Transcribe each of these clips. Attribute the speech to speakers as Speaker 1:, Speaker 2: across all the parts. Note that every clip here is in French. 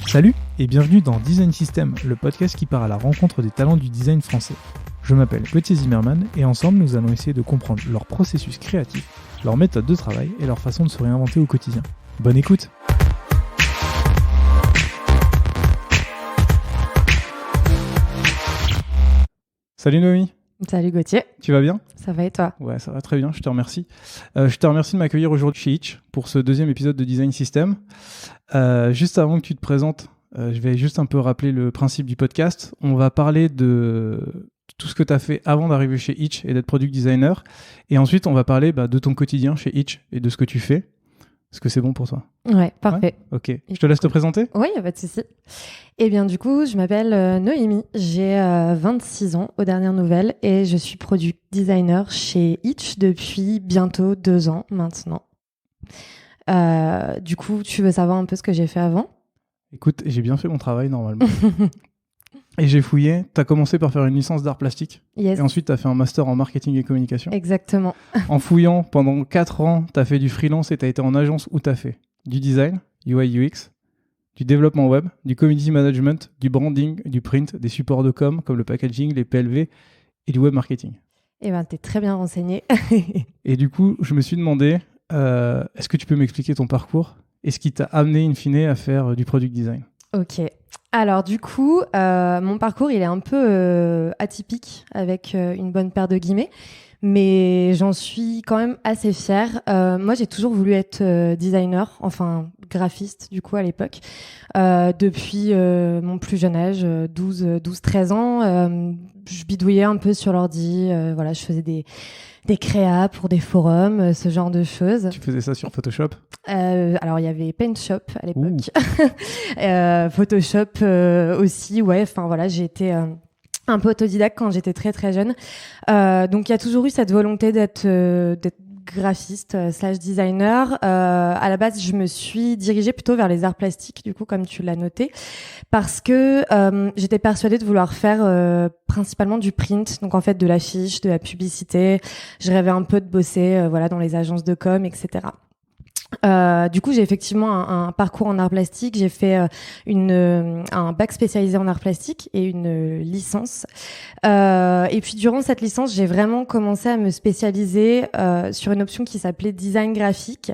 Speaker 1: Salut et bienvenue dans Design System, le podcast qui part à la rencontre des talents du design français. Je m'appelle Gauthier Zimmerman et ensemble nous allons essayer de comprendre leur processus créatif, leur méthode de travail et leur façon de se réinventer au quotidien. Bonne écoute! Salut Noémie!
Speaker 2: Salut Gauthier,
Speaker 1: tu vas bien?
Speaker 2: Ça va et toi?
Speaker 1: Ouais, ça va très bien, je te remercie. Je te remercie de m'accueillir aujourd'hui chez Itch pour ce deuxième épisode de Design System. Juste avant que tu te présentes, je vais juste un peu rappeler le principe du podcast. On va parler de tout ce que tu as fait avant d'arriver chez Itch et d'être product designer. Et ensuite, on va parler de ton quotidien chez Itch et de ce que tu fais. Est-ce que c'est bon pour toi?
Speaker 2: Ouais, parfait.
Speaker 1: Ouais, ok. Je te laisse te présenter?
Speaker 2: Oui, il n'y a pas de souci. Eh bien, du coup, je m'appelle Noémie. J'ai 26 ans aux dernières nouvelles et je suis product designer chez Itch depuis bientôt 2 ans maintenant. Du coup, tu veux savoir un peu ce que j'ai fait avant?
Speaker 1: Écoute, j'ai bien fait mon travail normalement. Et j'ai fouillé. Tu as commencé par faire une licence d'art plastique.
Speaker 2: Yes.
Speaker 1: Et ensuite, tu as fait un master en marketing et communication.
Speaker 2: Exactement.
Speaker 1: En fouillant, pendant 4 ans, tu as fait du freelance et tu as été en agence où tu as fait du design, UI, UX, du développement web, du community management, du branding, du print, des supports de com comme le packaging, les PLV et du web marketing.
Speaker 2: Eh bien, t'es très bien renseigné.
Speaker 1: Et du coup, je me suis demandé, est-ce que tu peux m'expliquer ton parcours et ce qui t'a amené in fine à faire du product design?
Speaker 2: Ok. Alors du coup, mon parcours, il est un peu atypique avec une bonne paire de guillemets, mais j'en suis quand même assez fière. Moi, j'ai toujours voulu être designer, enfin graphiste du coup à l'époque. Depuis mon plus jeune âge, 12-13 ans, je bidouillais un peu sur l'ordi. Voilà, je faisais des créas pour des forums, ce genre de choses.
Speaker 1: Tu faisais ça sur Photoshop?
Speaker 2: Alors, il y avait Paint Shop à l'époque. Photoshop aussi, ouais. Enfin, voilà, j'ai été un peu autodidacte quand j'étais très, très jeune. Donc, il y a toujours eu cette volonté d'être graphiste / designer. À la base, je me suis dirigée plutôt vers les arts plastiques, du coup, comme tu l'as noté, parce que j'étais persuadée de vouloir faire principalement du print, donc en fait de l'affiche, de la publicité. Je rêvais un peu de bosser voilà, dans les agences de com, etc. Du coup, j'ai effectivement un parcours en art plastique. J'ai fait un bac spécialisé en art plastique et une licence. Et puis, durant cette licence, j'ai vraiment commencé à me spécialiser sur une option qui s'appelait design graphique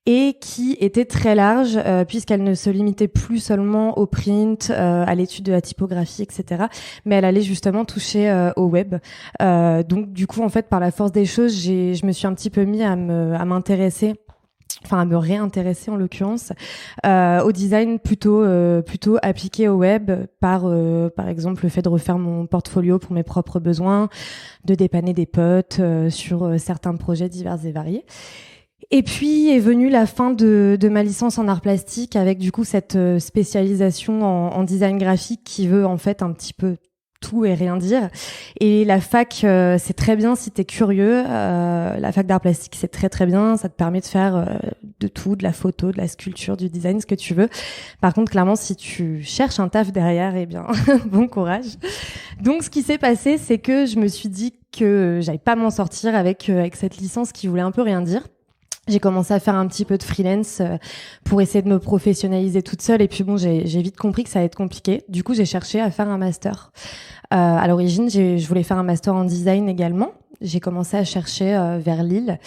Speaker 2: et qui était très large puisqu'elle ne se limitait plus seulement au print, à l'étude de la typographie, etc. Mais elle allait justement toucher au web. Donc, du coup, en fait, par la force des choses, je me suis un petit peu mis à m'intéresser, enfin à me réintéresser en l'occurrence au design plutôt appliqué au web par exemple le fait de refaire mon portfolio pour mes propres besoins, de dépanner des potes sur certains projets divers et variés. Et puis est venue la fin de ma licence en art plastique avec du coup cette spécialisation en design graphique qui veut en fait un petit peu tout et rien dire. Et la fac, c'est très bien si t'es curieux. La fac d'art plastique, c'est très très bien. Ça te permet de faire de tout, de la photo, de la sculpture, du design, ce que tu veux. Par contre, clairement, si tu cherches un taf derrière, eh bien, bon courage. Donc, ce qui s'est passé, c'est que je me suis dit que j'allais pas m'en sortir avec cette licence qui voulait un peu rien dire. J'ai commencé à faire un petit peu de freelance pour essayer de me professionnaliser toute seule. Et puis bon, j'ai vite compris que ça allait être compliqué. Du coup, j'ai cherché à faire un master. À l'origine, je voulais faire un master en design également. J'ai commencé à chercher vers Lille.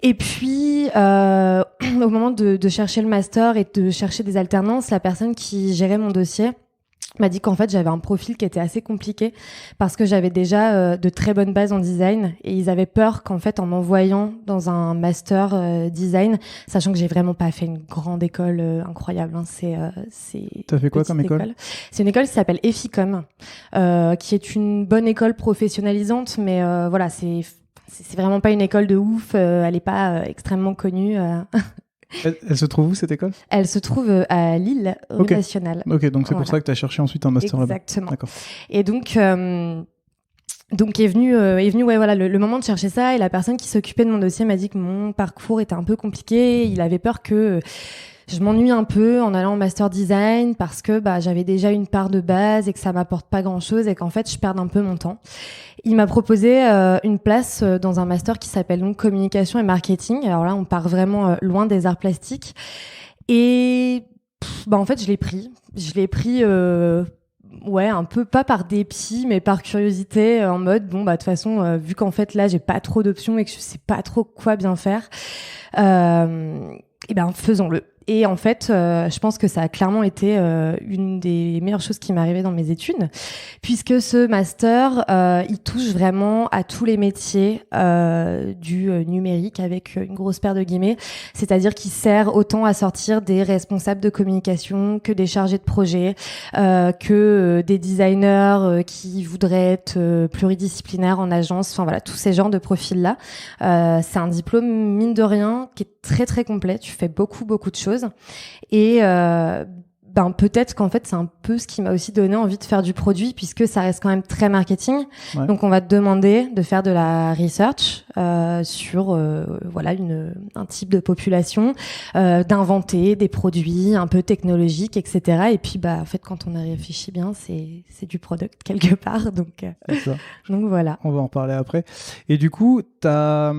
Speaker 2: Et puis, au moment de chercher le master et de chercher des alternances, la personne qui gérait mon dossier m'a dit qu'en fait j'avais un profil qui était assez compliqué parce que j'avais déjà de très bonnes bases en design et ils avaient peur qu'en fait en m'envoyant dans un master design, sachant que j'ai vraiment pas fait une grande école incroyable, hein, c'est
Speaker 1: t'as fait quoi comme école?
Speaker 2: C'est une école qui s'appelle EFICOM, qui est une bonne école professionnalisante, mais voilà, c'est vraiment pas une école de ouf, elle est pas extrêmement connue.
Speaker 1: Elle se trouve où cette école?
Speaker 2: Elle se trouve à Lille, rue Nationale.
Speaker 1: Ok, donc c'est pour ça que tu as cherché ensuite un master là-bas.
Speaker 2: Exactement.
Speaker 1: D'accord.
Speaker 2: Et donc est venu ouais, voilà, le moment de chercher ça, et la personne qui s'occupait de mon dossier m'a dit que mon parcours était un peu compliqué. Il avait peur que je m'ennuie un peu en allant en master design parce que j'avais déjà une part de base et que ça m'apporte pas grand-chose et qu'en fait je perde un peu mon temps. Il m'a proposé une place dans un master qui s'appelle donc communication et marketing. Alors là, on part vraiment loin des arts plastiques et En fait, je l'ai pris. Ouais, un peu pas par dépit, mais par curiosité, en mode de toute façon, vu qu'en fait là, j'ai pas trop d'options et que je sais pas trop quoi bien faire, faisons-le. Et en fait, je pense que ça a clairement été une des meilleures choses qui m'est arrivée dans mes études, puisque ce master, il touche vraiment à tous les métiers du numérique avec une grosse paire de guillemets, c'est-à-dire qu'il sert autant à sortir des responsables de communication que des chargés de projet, que des designers qui voudraient être pluridisciplinaires en agence, enfin voilà, tous ces genres de profils-là. C'est un diplôme, mine de rien, qui est très très complet, tu fais beaucoup de choses. Et peut-être qu'en fait c'est un peu ce qui m'a aussi donné envie de faire du produit, puisque ça reste quand même très marketing. Ouais. Donc on va te demander de faire de la research sur un type de population, d'inventer des produits un peu technologiques, etc. Et puis en fait quand on a réfléchi bien, c'est du product quelque part. Donc voilà.
Speaker 1: On va en parler après. Et du coup, t'as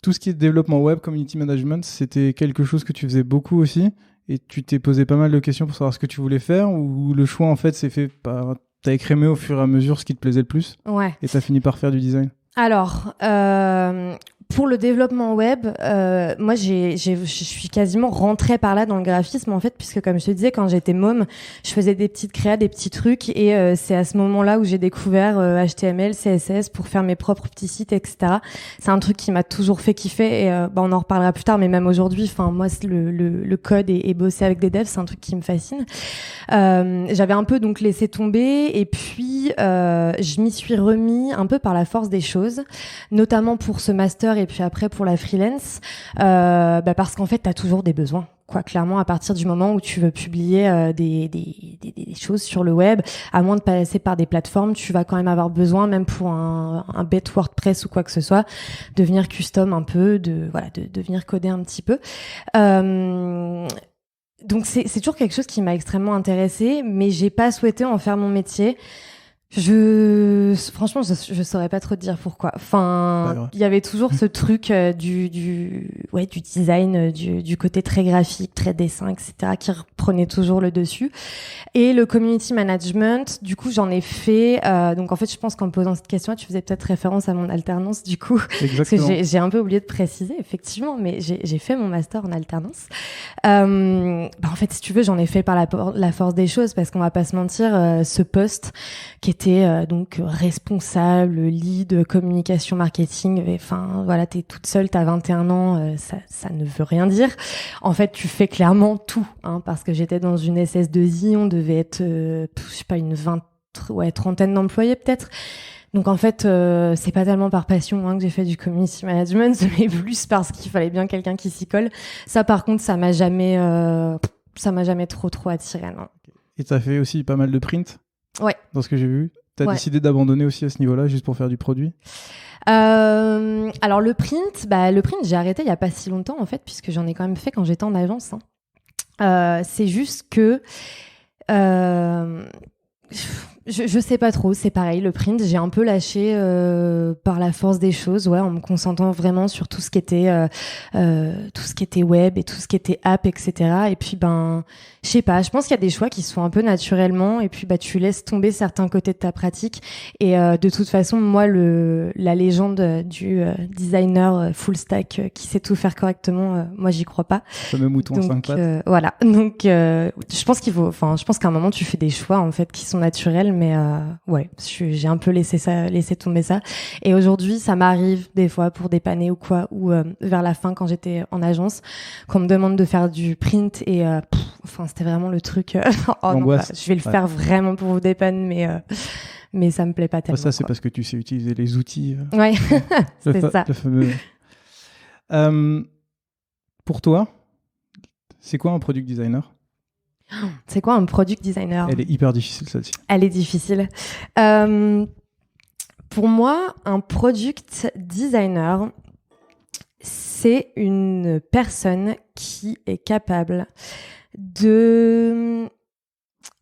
Speaker 1: tout ce qui est développement web, community management, c'était quelque chose que tu faisais beaucoup aussi, et tu t'es posé pas mal de questions pour savoir ce que tu voulais faire, ou le choix en fait s'est fait par... T'as écrémé au fur et à mesure ce qui te plaisait le plus, et t'as fini par faire du design?
Speaker 2: Alors, pour le développement web, moi je suis quasiment rentrée par là dans le graphisme en fait, puisque comme je te disais, quand j'étais môme, je faisais des petites créas, des petits trucs, et c'est à ce moment-là où j'ai découvert HTML, CSS pour faire mes propres petits sites, etc. C'est un truc qui m'a toujours fait kiffer, et on en reparlera plus tard, mais même aujourd'hui, enfin moi le code et bosser avec des devs, c'est un truc qui me fascine. J'avais un peu donc laissé tomber, et puis je m'y suis remis un peu par la force des choses, notamment pour ce master et puis après pour la freelance, parce qu'en fait t'as toujours des besoins, quoi. Clairement, à partir du moment où tu veux publier des choses sur le web, à moins de passer par des plateformes, tu vas quand même avoir besoin, même pour un bête WordPress ou quoi que ce soit, de venir custom un peu, de venir coder un petit peu. Donc c'est toujours quelque chose qui m'a extrêmement intéressée, mais j'ai pas souhaité en faire mon métier. Franchement, je saurais pas trop te dire pourquoi. Enfin, il y avait toujours ce truc du design, du côté très graphique, très dessin, etc., qui reprenait toujours le dessus. Et le community management, du coup, j'en ai fait. Donc, en fait, je pense qu'en me posant cette question, tu faisais peut-être référence à mon alternance, du coup.
Speaker 1: Exactement.
Speaker 2: Parce que j'ai un peu oublié de préciser, effectivement, mais j'ai fait mon master en alternance. En fait, si tu veux, j'en ai fait par la force des choses, parce qu'on va pas se mentir, ce poste qui était donc responsable, lead, communication, marketing, enfin voilà, t'es toute seule, t'as 21 ans, ça ne veut rien dire. En fait, tu fais clairement tout, parce que j'étais dans une SS2I, on devait être, une trentaine d'employés peut-être. Donc en fait, c'est pas tellement par passion que j'ai fait du community management, mais plus parce qu'il fallait bien quelqu'un qui s'y colle. Ça, par contre, ça m'a jamais trop attiré, non.
Speaker 1: Et t'as fait aussi pas mal de print.
Speaker 2: Ouais.
Speaker 1: Dans ce que j'ai vu. T'as décidé d'abandonner aussi à ce niveau-là, juste pour faire du produit?
Speaker 2: Alors le print, j'ai arrêté il y a pas si longtemps en fait, puisque j'en ai quand même fait quand j'étais en agence. C'est juste que je sais pas trop, c'est pareil, le print, j'ai un peu lâché par la force des choses, en me concentrant vraiment sur tout ce qui était web et tout ce qui était app, etc. Et puis je sais pas, je pense qu'il y a des choix qui se font un peu naturellement, et puis tu laisses tomber certains côtés de ta pratique. Et de toute façon, moi la légende du designer full stack qui sait tout faire correctement, moi j'y crois pas.
Speaker 1: Le fameux mouton à 5 pattes.
Speaker 2: Voilà. Donc je pense qu'à un moment tu fais des choix en fait qui sont naturels, mais j'ai un peu laissé tomber ça. Et aujourd'hui, ça m'arrive des fois pour dépanner ou quoi, ou vers la fin quand j'étais en agence, qu'on me demande de faire du print, et c'était vraiment le truc. Je vais le faire vraiment pour vous dépanner, mais ça me plaît pas tellement.
Speaker 1: Ça, c'est parce que tu sais utiliser les outils.
Speaker 2: Ouais, c'est ça.
Speaker 1: Le fameux. Pour toi, c'est quoi un product designer?
Speaker 2: C'est quoi un product designer?
Speaker 1: Elle est hyper difficile, celle-ci.
Speaker 2: Elle est difficile. Pour moi, un product designer, c'est une personne qui est capable de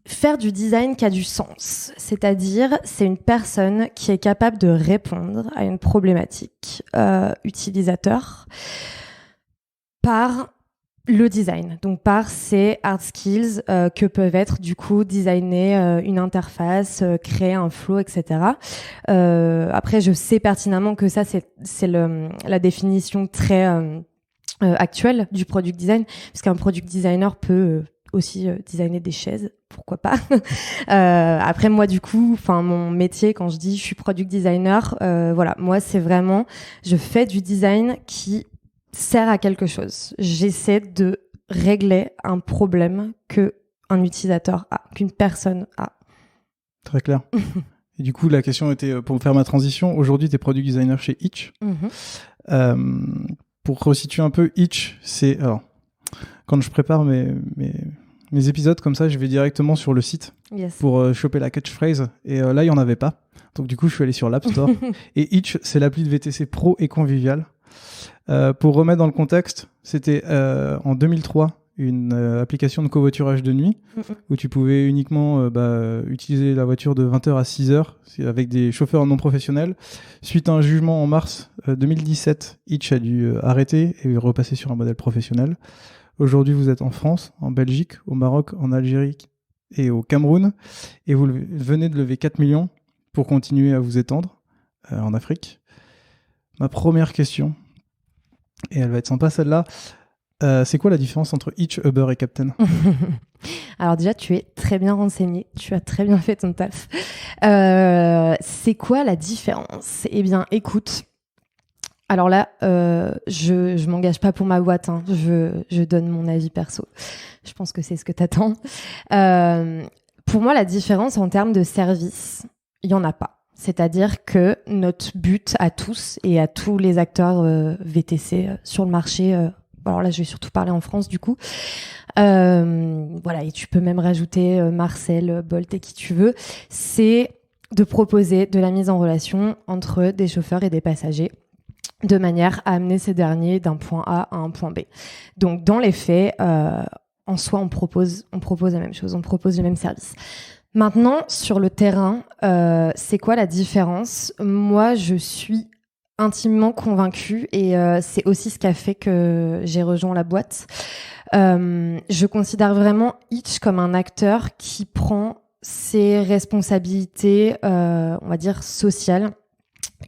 Speaker 2: faire du design qui a du sens. C'est-à-dire, c'est une personne qui est capable de répondre à une problématique utilisateur par le design, donc par ces hard skills que peuvent être du coup designer une interface, créer un flow, etc. Après, je sais pertinemment que ça c'est la définition très actuelle du product design, parce qu'un product designer peut aussi designer des chaises, pourquoi pas. Après moi du coup, enfin mon métier quand je dis je suis product designer, voilà, moi c'est vraiment je fais du design qui sert à quelque chose. J'essaie de régler un problème que un utilisateur a, qu'une personne a.
Speaker 1: Très clair. Et du coup, la question était, pour faire ma transition, aujourd'hui, tu es product designer chez Itch. Pour resituer un peu, Itch, c'est... Alors, quand je prépare mes épisodes comme ça, je vais directement sur le site pour choper la catchphrase. Et là, il n'y en avait pas. Donc du coup, je suis allé sur l'App Store. Et Itch, c'est l'appli de VTC pro et convivial. Pour remettre dans le contexte, c'était en 2003 une application de covoiturage de nuit où tu pouvais uniquement utiliser la voiture de 20h à 6h avec des chauffeurs non professionnels. Suite à un jugement en mars 2017, Itch a dû arrêter et repasser sur un modèle professionnel. Aujourd'hui, vous êtes en France, en Belgique, au Maroc, en Algérie et au Cameroun et vous venez de lever 4 millions pour continuer à vous étendre en Afrique. Ma première question, et elle va être sympa celle-là, c'est quoi la différence entre Itch, Uber et Captain ?
Speaker 2: Alors déjà, tu es très bien renseigné, tu as très bien fait ton taf. C'est quoi la différence ? Eh bien, écoute, alors là, je m'engage pas pour ma boîte, hein. Je donne mon avis perso. Je pense que c'est ce que t'attends. Pour moi, la différence en termes de service, il y en a pas. C'est-à-dire que notre but à tous et à tous les acteurs VTC sur le marché, alors là je vais surtout parler en France du coup, voilà, et tu peux même rajouter Marcel, Bolt et qui tu veux, c'est de proposer de la mise en relation entre des chauffeurs et des passagers de manière à amener ces derniers d'un point A à un point B. Donc dans les faits, en soi on propose la même chose, on propose le même service. Maintenant, sur le terrain, c'est quoi la différence ? Moi, je suis intimement convaincue et c'est aussi ce qui a fait que j'ai rejoint la boîte. Je considère vraiment Itch comme un acteur qui prend ses responsabilités, on va dire, sociales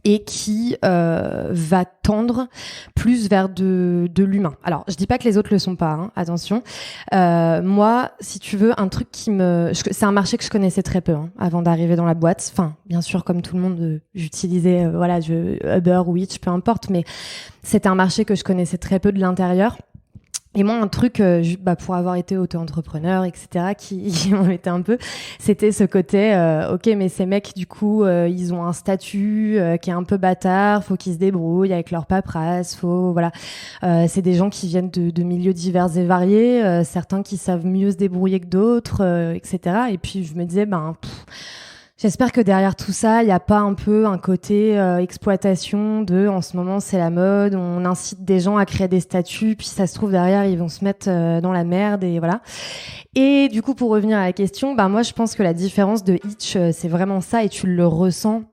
Speaker 2: et qui va tendre plus vers de l'humain. Alors, je dis pas que les autres le sont pas, hein, attention. Moi, si tu veux, un truc c'est un marché que je connaissais très peu hein, avant d'arriver dans la boîte. Enfin, bien sûr, comme tout le monde, j'utilisais Uber ou Itch, peu importe, mais c'était un marché que je connaissais très peu de l'intérieur. Et moi, un truc, pour avoir été auto-entrepreneur, etc., qui m'embêtait un peu, c'était ce côté, ok, mais ces mecs, du coup, ils ont un statut qui est un peu bâtard, faut qu'ils se débrouillent avec leur paperasse, voilà. C'est des gens qui viennent de milieux divers et variés, certains qui savent mieux se débrouiller que d'autres, etc. Et puis, je me disais, j'espère que derrière tout ça, il n'y a pas un peu un côté exploitation en ce moment, c'est la mode, on incite des gens à créer des statuts, puis ça se trouve derrière, ils vont se mettre dans la merde et voilà. Et du coup, pour revenir à la question, moi, je pense que la différence de Itch, c'est vraiment ça et tu le ressens.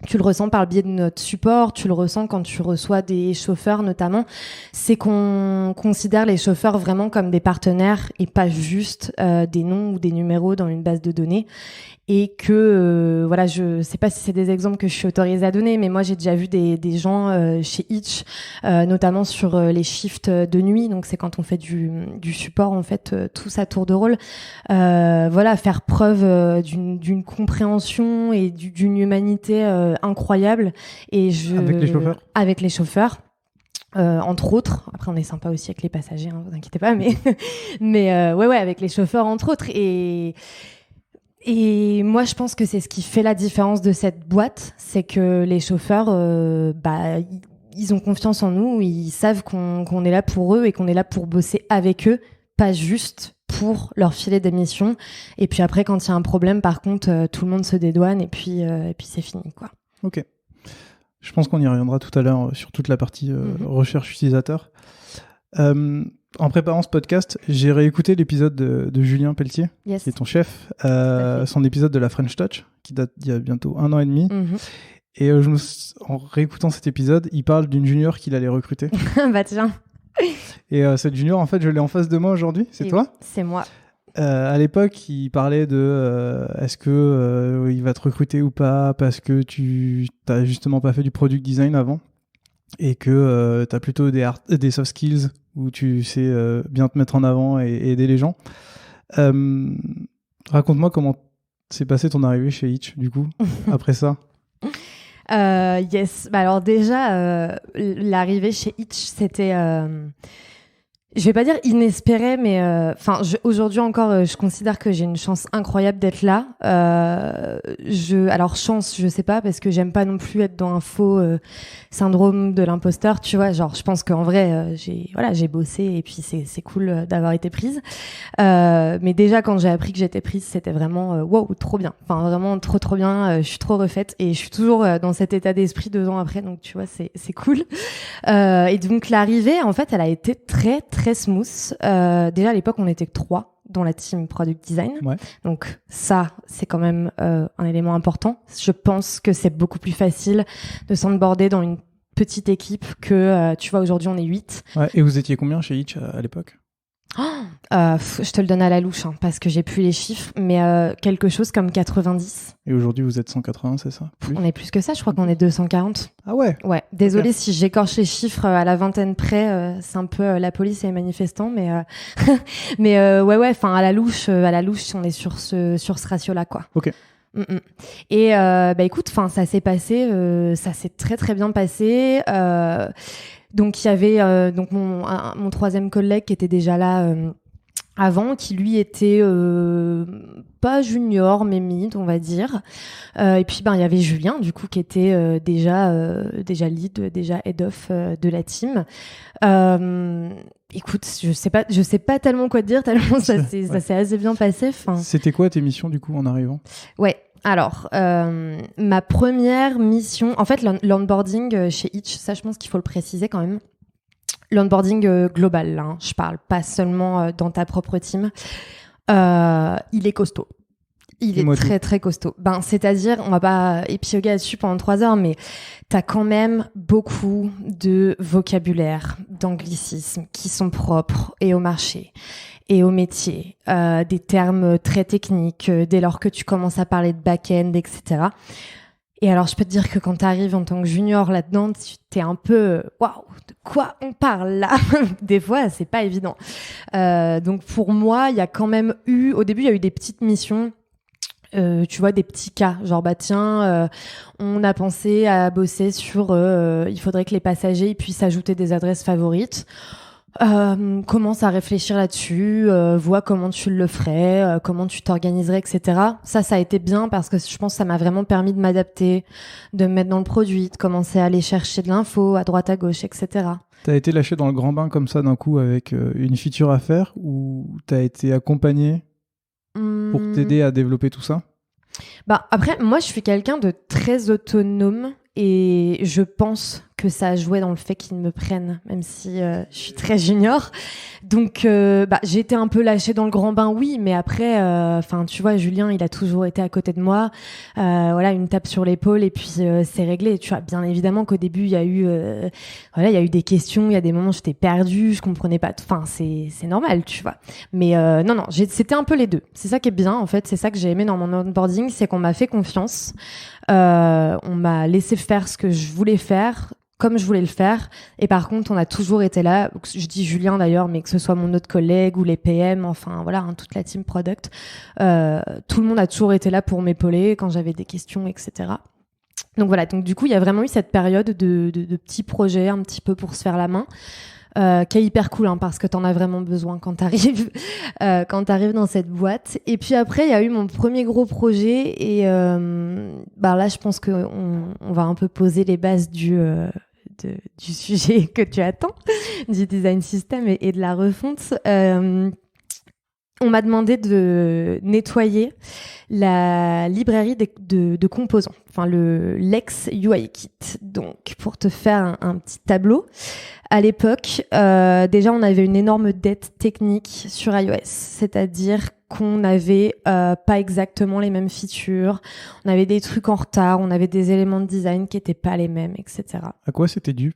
Speaker 2: Tu le ressens par le biais de notre support, tu le ressens quand tu reçois des chauffeurs notamment, c'est qu'on considère les chauffeurs vraiment comme des partenaires et pas juste des noms ou des numéros dans une base de données. Et que, je sais pas si c'est des exemples que je suis autorisée à donner, mais moi j'ai déjà vu des gens chez Itch, notamment sur les shifts de nuit, donc c'est quand on fait du support en fait, tous à tour de rôle, faire preuve d'une compréhension et d'une humanité incroyable. Et avec les chauffeurs. Entre autres, après on est sympa aussi avec les passagers, hein, vous inquiétez pas, mais avec les chauffeurs entre autres. Et moi, je pense que c'est ce qui fait la différence de cette boîte, c'est que les chauffeurs, ils ont confiance en nous, ils savent qu'on est là pour eux et qu'on est là pour bosser avec eux, pas juste pour leur filer des missions. Et puis après, quand il y a un problème, par contre, tout le monde se dédouane et puis c'est fini, quoi.
Speaker 1: Ok. Je pense qu'on y reviendra tout à l'heure sur toute la partie recherche utilisateur. En préparant ce podcast, j'ai réécouté l'épisode de Julien Pelletier, qui est ton chef, son épisode de la French Touch, qui date d'il y a bientôt 1 an et demi. Et en réécoutant cet épisode, il parle d'une junior qu'il allait recruter.
Speaker 2: Tiens.
Speaker 1: Et cette junior, en fait, je l'ai en face de moi aujourd'hui. C'est toi?
Speaker 2: C'est moi.
Speaker 1: À l'époque, il parlait de est-ce que il va te recruter ou pas parce que tu t'as justement pas fait du product design avant et que tu as plutôt des soft skills où tu sais bien te mettre en avant et aider les gens. Raconte-moi comment s'est passé ton arrivée chez Hitch, du coup, après ça.
Speaker 2: Yes. Bah alors déjà, l'arrivée chez Hitch, c'était... je vais pas dire inespéré, mais aujourd'hui encore, je considère que j'ai une chance incroyable d'être là. Alors chance, je sais pas, parce que j'aime pas non plus être dans un faux syndrome de l'imposteur, tu vois. Genre, je pense qu'en vrai, j'ai bossé et puis c'est cool d'avoir été prise. Mais déjà, quand j'ai appris que j'étais prise, c'était vraiment wow, trop bien. Enfin, vraiment trop bien. Je suis trop refaite et je suis toujours dans cet état d'esprit 2 ans après. Donc, tu vois, c'est cool. Et donc, l'arrivée, en fait, elle a été très smooth. Déjà, à l'époque, on était que 3 dans la team Product Design.
Speaker 1: Ouais.
Speaker 2: Donc, ça, c'est quand même un élément important. Je pense que c'est beaucoup plus facile de s'onboarder dans une petite équipe que, tu vois, aujourd'hui, on est 8.
Speaker 1: Ouais. Et vous étiez combien chez Hitch à l'époque?
Speaker 2: Je te le donne à la louche, hein, parce que j'ai plus les chiffres, mais quelque chose comme 90.
Speaker 1: Et aujourd'hui, vous êtes 180, c'est ça?
Speaker 2: On est plus que ça, je crois qu'on est 240.
Speaker 1: Ah ouais?
Speaker 2: Ouais, désolée
Speaker 1: Okay.
Speaker 2: si j'écorche les chiffres à la vingtaine près, c'est un peu la police et les manifestants, mais ouais, enfin à la louche, on est sur ce ratio-là, quoi.
Speaker 1: Ok.
Speaker 2: Et écoute, enfin ça s'est passé, ça s'est très bien passé. Donc il y avait donc mon troisième collègue qui était déjà là avant, qui lui était pas junior mais mid, on va dire. Et puis il y avait Julien du coup qui était déjà lead, déjà head of de la team. Écoute, je sais pas tellement quoi te dire, tellement ça s'est assez bien passé. Enfin.
Speaker 1: C'était quoi tes missions du coup en arrivant?
Speaker 2: Ouais. Alors, ma première mission, en fait, l'onboarding chez Hitch, ça, je pense qu'il faut le préciser quand même. L'onboarding global, là, hein, je parle pas seulement dans ta propre team. Il est costaud. Il est très costaud. C'est-à-dire, on va pas épiloguer là-dessus pendant 3 heures, mais t'as quand même beaucoup de vocabulaire, d'anglicismes qui sont propres et au marché et au métier, des termes très techniques dès lors que tu commences à parler de back-end, etc. Et alors, je peux te dire que quand t'arrives en tant que junior là-dedans, t'es un peu waouh, de quoi on parle là? Des fois, c'est pas évident. Donc pour moi, il y a quand même au début, il y a eu des petites missions. Tu vois, des petits cas, genre on a pensé à bosser sur il faudrait que les passagers puissent ajouter des adresses favorites. Commence à réfléchir là-dessus, vois comment tu le ferais, comment tu t'organiserais, etc. Ça a été bien parce que je pense que ça m'a vraiment permis de m'adapter, de me mettre dans le produit, de commencer à aller chercher de l'info à droite à gauche, etc.
Speaker 1: T'as été lâché dans le grand bain comme ça d'un coup avec une feature à faire ou t'as été accompagné pour t'aider à développer tout ça?
Speaker 2: Après, moi, je suis quelqu'un de très autonome et je pense que ça a joué dans le fait qu'ils me prennent, même si je suis très junior. Donc, j'ai été un peu lâchée dans le grand bain, oui, mais après, tu vois, Julien, il a toujours été à côté de moi. Voilà, une tape sur l'épaule et puis c'est réglé. Tu vois, bien évidemment qu'au début, il y a eu des questions, il y a des moments où j'étais perdue, je comprenais pas. Enfin, c'est normal, tu vois. Mais non, c'était un peu les deux. C'est ça qui est bien, en fait. C'est ça que j'ai aimé dans mon onboarding, c'est qu'on m'a fait confiance. On m'a laissé faire ce que je voulais faire, comme je voulais le faire. Et par contre, on a toujours été là. Je dis Julien d'ailleurs, mais que ce soit mon autre collègue ou les PM, enfin voilà, toute la team product. Tout le monde a toujours été là pour m'épauler quand j'avais des questions, etc. Donc voilà, donc du coup, il y a vraiment eu cette période de petits projets, un petit peu pour se faire la main. Qui est hyper cool, hein, parce que t'en as vraiment besoin quand t'arrives dans cette boîte. Et puis après, il y a eu mon premier gros projet et là, je pense que on va un peu poser les bases du sujet que tu attends, du design system et de la refonte. On m'a demandé de nettoyer la librairie de composants, enfin l'ex UI Kit. Donc, pour te faire un petit tableau, à l'époque, déjà, on avait une énorme dette technique sur iOS, c'est-à-dire qu'on n'avait pas exactement les mêmes features, on avait des trucs en retard, on avait des éléments de design qui n'étaient pas les mêmes, etc.
Speaker 1: À quoi c'était dû?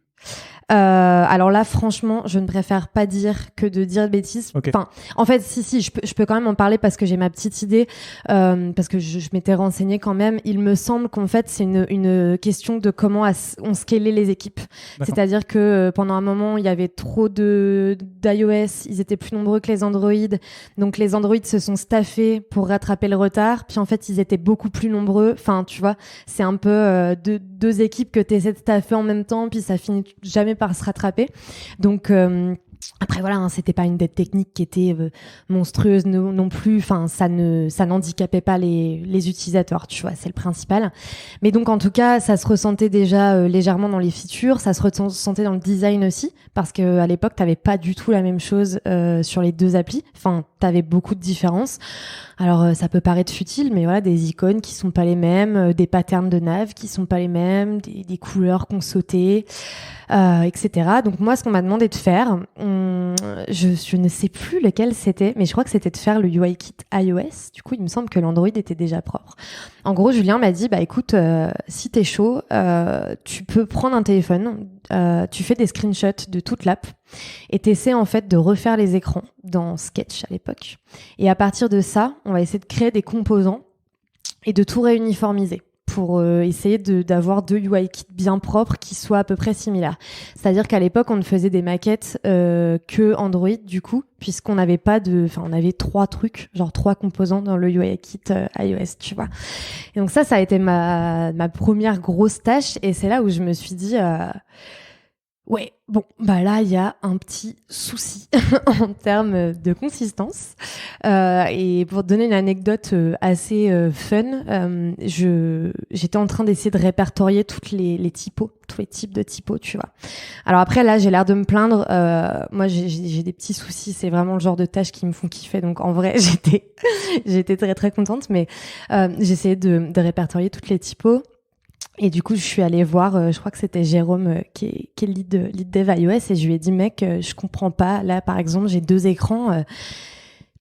Speaker 2: Alors là, franchement, je ne préfère pas dire que de dire de bêtises.
Speaker 1: Okay.
Speaker 2: Enfin, en fait, si, je peux quand même en parler parce que j'ai ma petite idée, parce que je m'étais renseignée quand même. Il me semble qu'en fait, c'est une question de comment on scalait les équipes.
Speaker 1: D'accord.
Speaker 2: C'est-à-dire que pendant un moment, il y avait trop d'iOS, ils étaient plus nombreux que les Android, donc les Android se sont staffés pour rattraper le retard. Puis en fait, ils étaient beaucoup plus nombreux. Enfin, tu vois, c'est un peu deux équipes que tu essaies de staffer en même temps, puis ça finit jamais par se rattraper. Donc après voilà, hein, c'était pas une dette technique qui était monstrueuse non plus. Enfin, ça n'handicapait pas les utilisateurs, tu vois, c'est le principal. Mais donc en tout cas, ça se ressentait déjà légèrement dans les features, ça se ressentait dans le design aussi, parce que à l'époque, t'avais pas du tout la même chose sur les deux applis. Enfin, t'avais beaucoup de différences. Alors ça peut paraître futile, mais voilà, des icônes qui sont pas les mêmes, des patterns de nav qui sont pas les mêmes, des couleurs qu'on sautait, etc. Donc moi, ce qu'on m'a demandé de faire, je ne sais plus lequel c'était, mais je crois que c'était de faire le UIKit iOS. Du coup, il me semble que l'Android était déjà propre. En gros, Julien m'a dit, bah écoute, si t'es chaud, tu peux prendre un téléphone, tu fais des screenshots de toute l'app et t'essaies en fait de refaire les écrans dans Sketch à l'époque. Et à partir de ça, on va essayer de créer des composants et de tout réuniformiser pour essayer d'avoir deux UIKit bien propres qui soient à peu près similaires. C'est-à-dire qu'à l'époque, on ne faisait des maquettes que Android du coup, puisqu'on n'avait pas on avait 3 trucs, genre 3 composants dans le UIKit iOS, tu vois. Et donc ça a été ma première grosse tâche, et c'est là où je me suis dit ouais, bon, bah là, il y a un petit souci en termes de consistance. Et pour te donner une anecdote assez fun, j'étais en train d'essayer de répertorier tous les typos, tous les types de typos, tu vois. Alors après, là, j'ai l'air de me plaindre. Moi, j'ai des petits soucis. C'est vraiment le genre de tâches qui me font kiffer. Donc, en vrai, j'étais très, très contente. Mais j'essayais de répertorier toutes les typos. Et du coup, je suis allée voir, je crois que c'était Jérôme qui est lead dev iOS, et je lui ai dit, mec, je comprends pas. Là, par exemple, j'ai 2 écrans.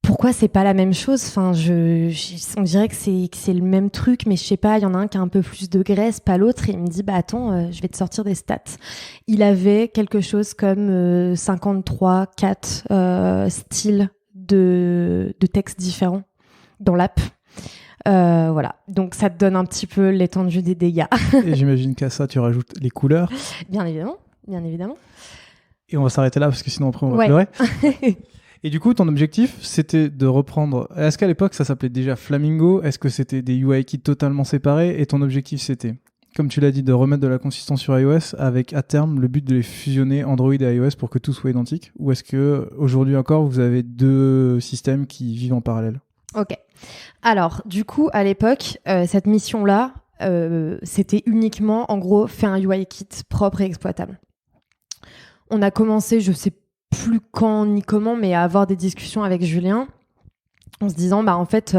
Speaker 2: Pourquoi c'est pas la même chose? Enfin, on dirait que c'est le même truc, mais je sais pas, il y en a un qui a un peu plus de graisse, pas l'autre. Et il me dit, bah attends, je vais te sortir des stats. Il avait quelque chose comme 53 styles de textes différents dans l'app. Voilà, donc ça te donne un petit peu l'étendue des dégâts.
Speaker 1: Et j'imagine qu'à ça, tu rajoutes les couleurs.
Speaker 2: Bien évidemment, bien évidemment.
Speaker 1: Et on va s'arrêter là, parce que sinon après on va pleurer. Et du coup, ton objectif, c'était de reprendre... Est-ce qu'à l'époque, ça s'appelait déjà Flamingo? Est-ce que c'était des UIKits totalement séparés? Et ton objectif, c'était, comme tu l'as dit, de remettre de la consistance sur iOS, avec à terme le but de les fusionner Android et iOS pour que tout soit identique? Ou est-ce que aujourd'hui encore, vous avez 2 systèmes qui vivent en parallèle?
Speaker 2: Ok. Alors, du coup, à l'époque, cette mission-là, c'était uniquement, en gros, faire un UIKit propre et exploitable. On a commencé, je sais plus quand ni comment, mais à avoir des discussions avec Julien, en se disant, bah en fait,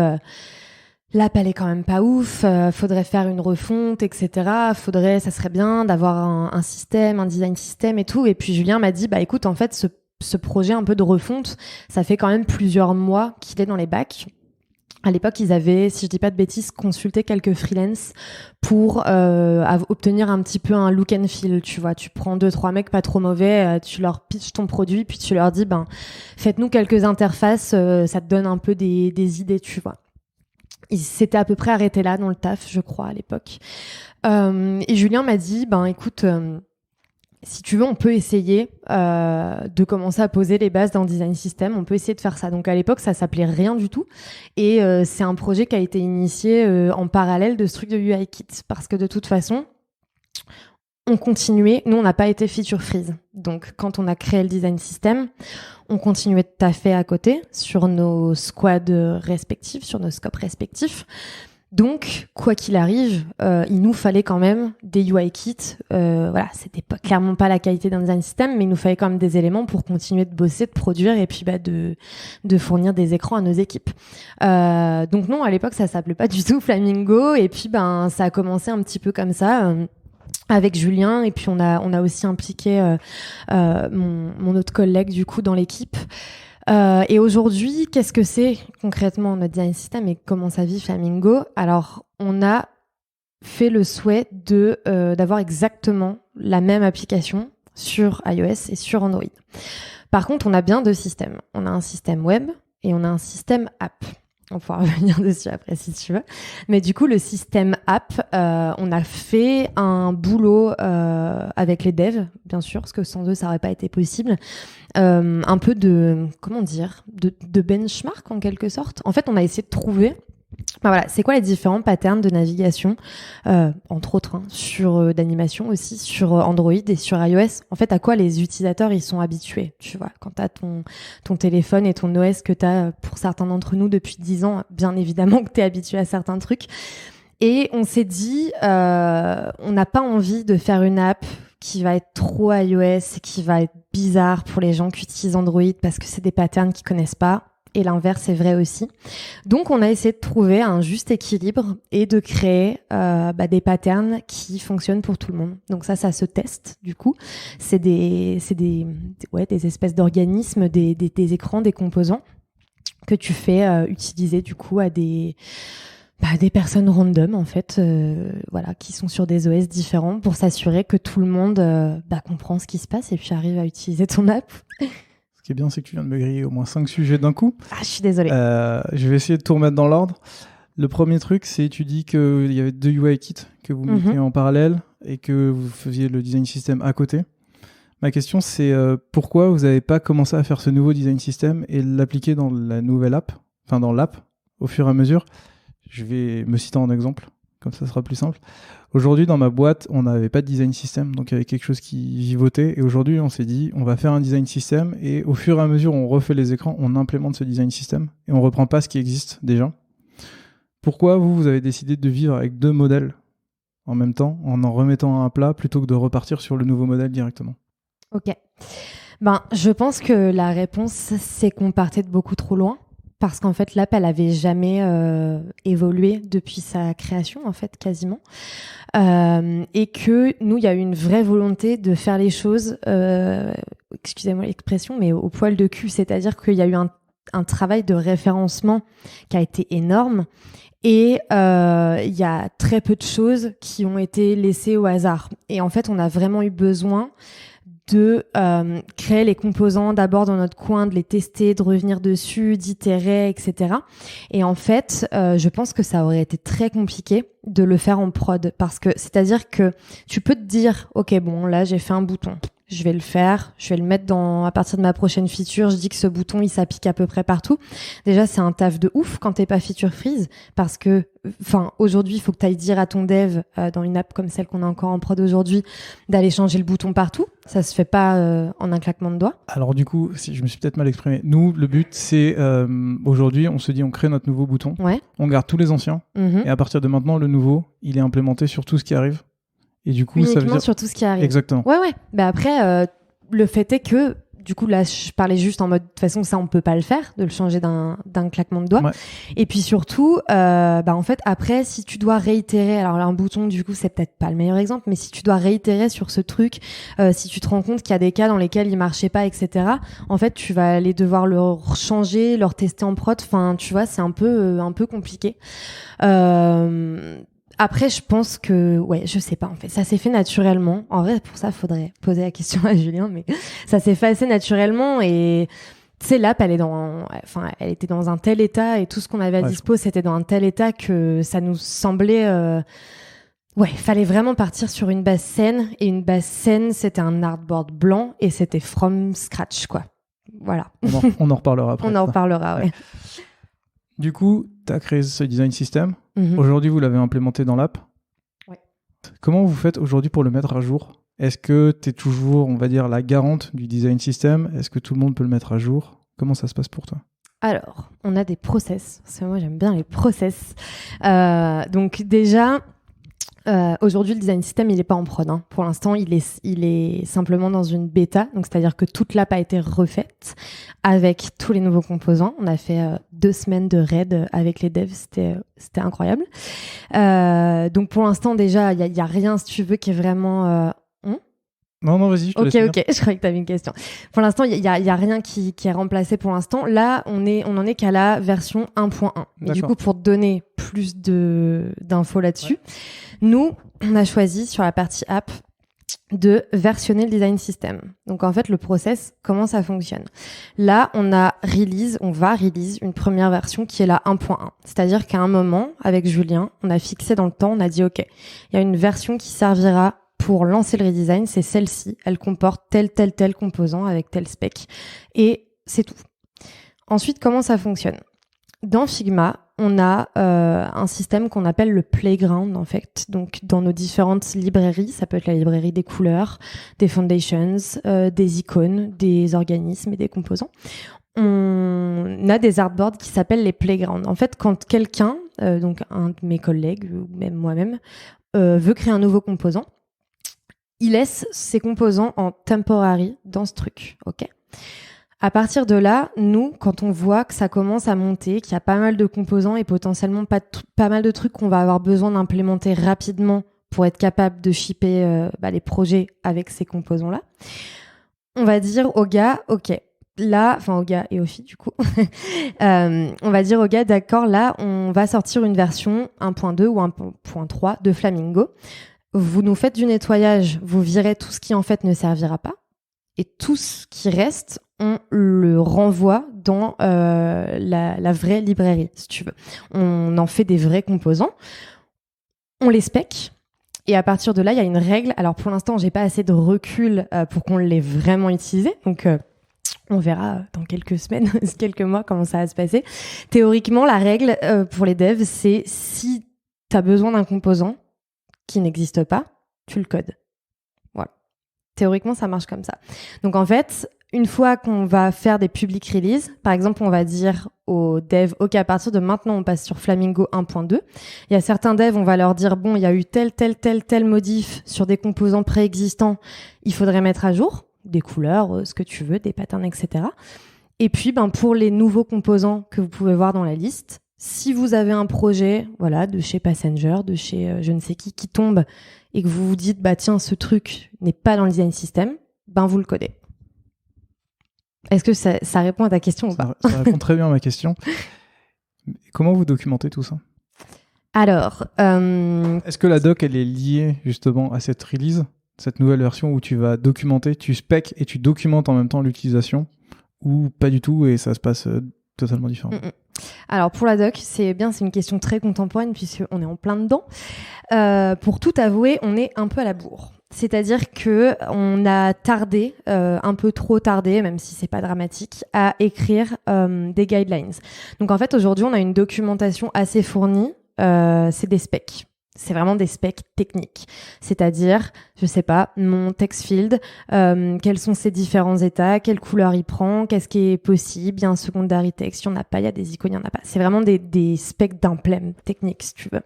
Speaker 2: l'app, elle est quand même pas ouf, faudrait faire une refonte, etc. Ça serait bien d'avoir un système, un design système et tout. Et puis Julien m'a dit, bah écoute, en fait, ce projet un peu de refonte, ça fait quand même plusieurs mois qu'il est dans les bacs. À l'époque, ils avaient, si je dis pas de bêtises, consulté quelques freelances pour obtenir un petit peu un look and feel, tu vois. Tu prends 2-3 mecs pas trop mauvais, tu leur pitches ton produit, puis tu leur dis, ben, faites-nous quelques interfaces, ça te donne un peu des idées, tu vois. Ils s'étaient à peu près arrêtés là dans le taf, je crois, à l'époque. Et Julien m'a dit, ben, écoute... si tu veux, on peut essayer de commencer à poser les bases d'un design system. On peut essayer de faire ça. Donc à l'époque, ça s'appelait rien du tout. Et c'est un projet qui a été initié en parallèle de ce truc de UIKit. Parce que de toute façon, on continuait. Nous, on n'a pas été feature freeze. Donc quand on a créé le design system, on continuait de taffer à côté sur nos squads respectifs, sur nos scopes respectifs. Donc, quoi qu'il arrive, il nous fallait quand même des UIKits. Voilà, c'était clairement pas la qualité d'un design system, mais il nous fallait quand même des éléments pour continuer de bosser, de produire et puis de fournir des écrans à nos équipes. Donc non, à l'époque, ça s'appelait pas du tout Flamingo. Et puis, ça a commencé un petit peu comme ça. Avec Julien, et puis on a aussi impliqué mon autre collègue du coup dans l'équipe. Et aujourd'hui, qu'est-ce que c'est concrètement notre design system et comment ça vit Flamingo? Alors, on a fait le souhait d'avoir exactement la même application sur iOS et sur Android. Par contre, on a bien 2 systèmes. On a un système web et on a un système app. On pourra revenir dessus après si tu veux. Mais du coup, le système app, on a fait un boulot avec les devs, bien sûr, parce que sans eux, ça n'aurait pas été possible. Un peu de, comment dire, de benchmark en quelque sorte. En fait, on a essayé de trouver c'est quoi les différents patterns de navigation, entre autres, d'animation aussi, sur Android et sur iOS. En fait, à quoi les utilisateurs ils sont habitués, tu vois. Quand tu as ton téléphone et ton OS que tu as pour certains d'entre nous depuis 10 ans, bien évidemment que tu es habitué à certains trucs. Et on s'est dit, on n'a pas envie de faire une app qui va être trop iOS et qui va être bizarre pour les gens qui utilisent Android parce que c'est des patterns qu'ils connaissent pas. Et l'inverse est vrai aussi. Donc, on a essayé de trouver un juste équilibre et de créer des patterns qui fonctionnent pour tout le monde. Donc ça se teste, du coup. C'est des espèces d'organismes, des écrans, des composants que tu fais utiliser, du coup, à des personnes random, en fait, qui sont sur des OS différents pour s'assurer que tout le monde comprend ce qui se passe et puis arrive à utiliser ton app.
Speaker 1: Ce qui est bien, c'est que tu viens de me griller au moins 5 sujets d'un coup.
Speaker 2: Ah, je suis désolée.
Speaker 1: Je vais essayer de tout remettre dans l'ordre. Le premier truc, c'est tu dis qu'il y avait 2 UI kits que vous mettiez en parallèle et que vous faisiez le design system à côté. Ma question, c'est pourquoi vous n'avez pas commencé à faire ce nouveau design system et l'appliquer dans la nouvelle app, enfin dans l'app, au fur et à mesure. Je vais me citer en exemple, comme ça sera plus simple. Aujourd'hui, dans ma boîte, on n'avait pas de design system, donc il y avait quelque chose qui vivotait. Et aujourd'hui, on s'est dit, on va faire un design system et au fur et à mesure, on refait les écrans, on implémente ce design system et on reprend pas ce qui existe déjà. Pourquoi vous avez décidé de vivre avec 2 modèles en même temps, en remettant un à plat, plutôt que de repartir sur le nouveau modèle directement ?
Speaker 2: Ok. Je pense que la réponse, c'est qu'on partait de beaucoup trop loin. Parce qu'en fait, l'app, elle avait jamais évolué depuis sa création, en fait, quasiment. Et que nous, il y a eu une vraie volonté de faire les choses, excusez-moi l'expression, mais au poil de cul. C'est-à-dire qu'il y a eu un travail de référencement qui a été énorme. Et il y a très peu de choses qui ont été laissées au hasard. Et en fait, on a vraiment eu besoin de créer les composants d'abord dans notre coin, de les tester, de revenir dessus, d'itérer, etc. Et en fait, je pense que ça aurait été très compliqué de le faire en prod parce que c'est-à-dire que tu peux te dire, ok, bon, là j'ai fait un bouton, je vais le faire, je vais le mettre à partir de ma prochaine feature, je dis que ce bouton il s'applique à peu près partout. Déjà c'est un taf de ouf quand t'es pas feature freeze parce que aujourd'hui il faut que tu ailles dire à ton dev dans une app comme celle qu'on a encore en prod aujourd'hui d'aller changer le bouton partout. Ça se fait pas en un claquement de doigts.
Speaker 1: Alors du coup, je me suis peut-être mal exprimé. Nous, le but c'est aujourd'hui on se dit on crée notre nouveau bouton, on garde tous les anciens et à partir de maintenant le nouveau il est implémenté sur tout ce qui arrive. Et du coup,
Speaker 2: uniquement
Speaker 1: ça veut dire
Speaker 2: sur tout ce qui arrive.
Speaker 1: Exactement.
Speaker 2: Ouais. Après, le fait est que, du coup, là, je parlais juste en mode, de toute façon, ça, on peut pas le faire, de le changer d'un claquement de doigts. Ouais. Et puis surtout, en fait, après, si tu dois réitérer, alors là, un bouton, du coup, c'est peut-être pas le meilleur exemple, mais si tu dois réitérer sur ce truc, si tu te rends compte qu'il y a des cas dans lesquels il marchait pas, etc., en fait, tu vas aller devoir le changer, le retester en prod. Enfin, tu vois, c'est un peu compliqué. Après, je pense que, je sais pas, en fait, ça s'est fait naturellement. En vrai, pour ça, faudrait poser la question à Julien, mais ça s'est fait assez naturellement et, tu sais, l'app, elle était dans un tel état et tout ce qu'on avait à dispo, c'était dans un tel état que ça nous semblait, fallait vraiment partir sur une base saine et une base saine, c'était un artboard blanc et c'était from scratch, quoi. Voilà.
Speaker 1: On en reparlera après.
Speaker 2: On en reparlera, ouais.
Speaker 1: Du coup, tu as créé ce design system. Aujourd'hui, vous l'avez implémenté dans l'app.
Speaker 2: Ouais.
Speaker 1: Comment vous faites aujourd'hui pour le mettre à jour ? Est-ce que tu es toujours, on va dire, la garante du design system ? Est-ce que tout le monde peut le mettre à jour ? Comment ça se passe pour toi ?
Speaker 2: Alors, on a des process. Parce que moi, j'aime bien les process. Donc déjà... aujourd'hui, le design system, il est pas en prod. Hein. Pour l'instant, il est simplement dans une bêta. Donc, c'est-à-dire que toute l'app a été refaite avec tous les nouveaux composants. On a fait 2 semaines de raid avec les devs. C'était incroyable. Donc, pour l'instant, déjà, il y a rien, si tu veux, qui est vraiment...
Speaker 1: Non, vas-y, je te laisse.
Speaker 2: Ok, je croyais que tu avais une question. Pour l'instant, il y a rien qui est remplacé pour l'instant. Là, on en est qu'à la version 1.1. Et du coup, pour te donner plus d'infos là-dessus, nous, on a choisi sur la partie app de versionner le design system. Donc en fait, le process, comment ça fonctionne? Là, on va release une première version qui est la 1.1. C'est-à-dire qu'à un moment, avec Julien, on a fixé dans le temps, on a dit OK, il y a une version qui servira pour lancer le redesign, c'est celle-ci. Elle comporte tel composant avec tel spec. Et c'est tout. Ensuite, comment ça fonctionne? Dans Figma, on a un système qu'on appelle le playground, en fait. Donc, dans nos différentes librairies, ça peut être la librairie des couleurs, des foundations, des icônes, des organismes et des composants. On a des artboards qui s'appellent les playgrounds. En fait, quand quelqu'un, donc un de mes collègues ou même moi-même, veut créer un nouveau composant, il laisse ses composants en temporary dans ce truc, ok? À partir de là, nous, quand on voit que ça commence à monter, qu'il y a pas mal de composants et potentiellement pas mal de trucs qu'on va avoir besoin d'implémenter rapidement pour être capable de shipper les projets avec ces composants-là, on va dire au gars, ok, là, enfin au gars et aux filles du coup, on va dire au gars, d'accord, là, on va sortir une version 1.2 ou 1.3 de Flamingo. Vous nous faites du nettoyage, vous virez tout ce qui en fait ne servira pas et tout ce qui reste, on le renvoie dans la vraie librairie, si tu veux. On en fait des vrais composants, on les spec et à partir de là, il y a une règle. Alors pour l'instant, j'ai pas assez de recul pour qu'on l'ait vraiment utilisé, donc on verra dans quelques semaines, quelques mois comment ça va se passer. Théoriquement, la règle pour les devs, c'est si tu as besoin d'un composant qui n'existe pas, tu le codes. Voilà. Théoriquement, ça marche comme ça. Donc en fait, une fois qu'on va faire des public release, par exemple, on va dire aux devs, OK, à partir de maintenant, on passe sur Flamingo 1.2. Il y a certains devs, on va leur dire, bon, il y a eu tel modif sur des composants préexistants, il faudrait mettre à jour des couleurs, ce que tu veux, des patterns, etc. Et puis, pour les nouveaux composants que vous pouvez voir dans la liste, si vous avez un projet, voilà, de chez Passenger, de chez je ne sais qui tombe et que vous vous dites, tiens, ce truc n'est pas dans le design system, vous le codez. Est-ce que ça répond à ta question ou pas?
Speaker 1: Ça répond très bien à ma question. Comment vous documentez tout ça?
Speaker 2: Alors,
Speaker 1: est-ce que la doc, elle est liée justement à cette release, cette nouvelle version où tu vas documenter, tu spec et tu documentes en même temps l'utilisation, ou pas du tout et ça se passe totalement différent?
Speaker 2: Alors pour la doc, c'est une question très contemporaine puisqu'on est en plein dedans. Pour tout avouer, on est un peu à la bourre. C'est-à-dire que on a tardé, un peu trop tardé, même si c'est pas dramatique, à écrire des guidelines. Donc en fait aujourd'hui, on a une documentation assez fournie. C'est des specs. C'est vraiment des specs techniques. C'est-à-dire, je sais pas, mon text field, quels sont ses différents états, quelle couleur il prend, qu'est-ce qui est possible, il y a un secondary text, il n'y en a pas, il y a des icônes, il n'y en a pas. C'est vraiment des specs d'implem techniques, si tu veux.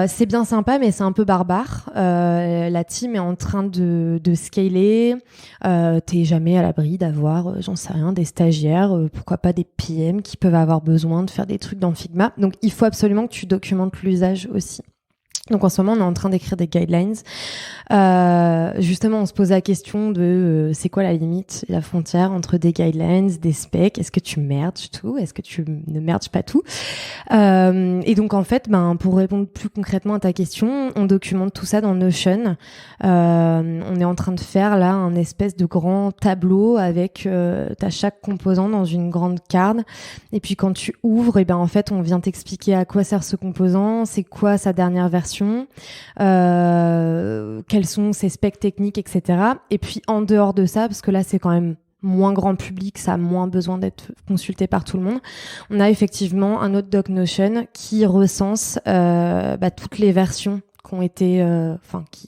Speaker 2: C'est bien sympa, mais c'est un peu barbare. La team est en train de scaler. T'es jamais à l'abri d'avoir, j'en sais rien, des stagiaires, pourquoi pas des PM qui peuvent avoir besoin de faire des trucs dans Figma. Donc, il faut absolument que tu documentes l'usage aussi. Donc en ce moment, on est en train d'écrire des guidelines. Justement, on se pose la question de c'est quoi la limite, la frontière entre des guidelines, des specs. Est-ce que tu merges tout? Est-ce que tu ne merges pas tout? Et donc en fait, pour répondre plus concrètement à ta question, on documente tout ça dans Notion. On est en train de faire là un espèce de grand tableau avec t'as chaque composant dans une grande carte. Et puis quand tu ouvres, et en fait, on vient t'expliquer à quoi sert ce composant, c'est quoi sa dernière version. Quels sont ses specs techniques, etc. Et puis en dehors de ça, parce que là c'est quand même moins grand public, ça a moins besoin d'être consulté par tout le monde, on a effectivement un autre doc Notion qui recense toutes les versions qui ont été,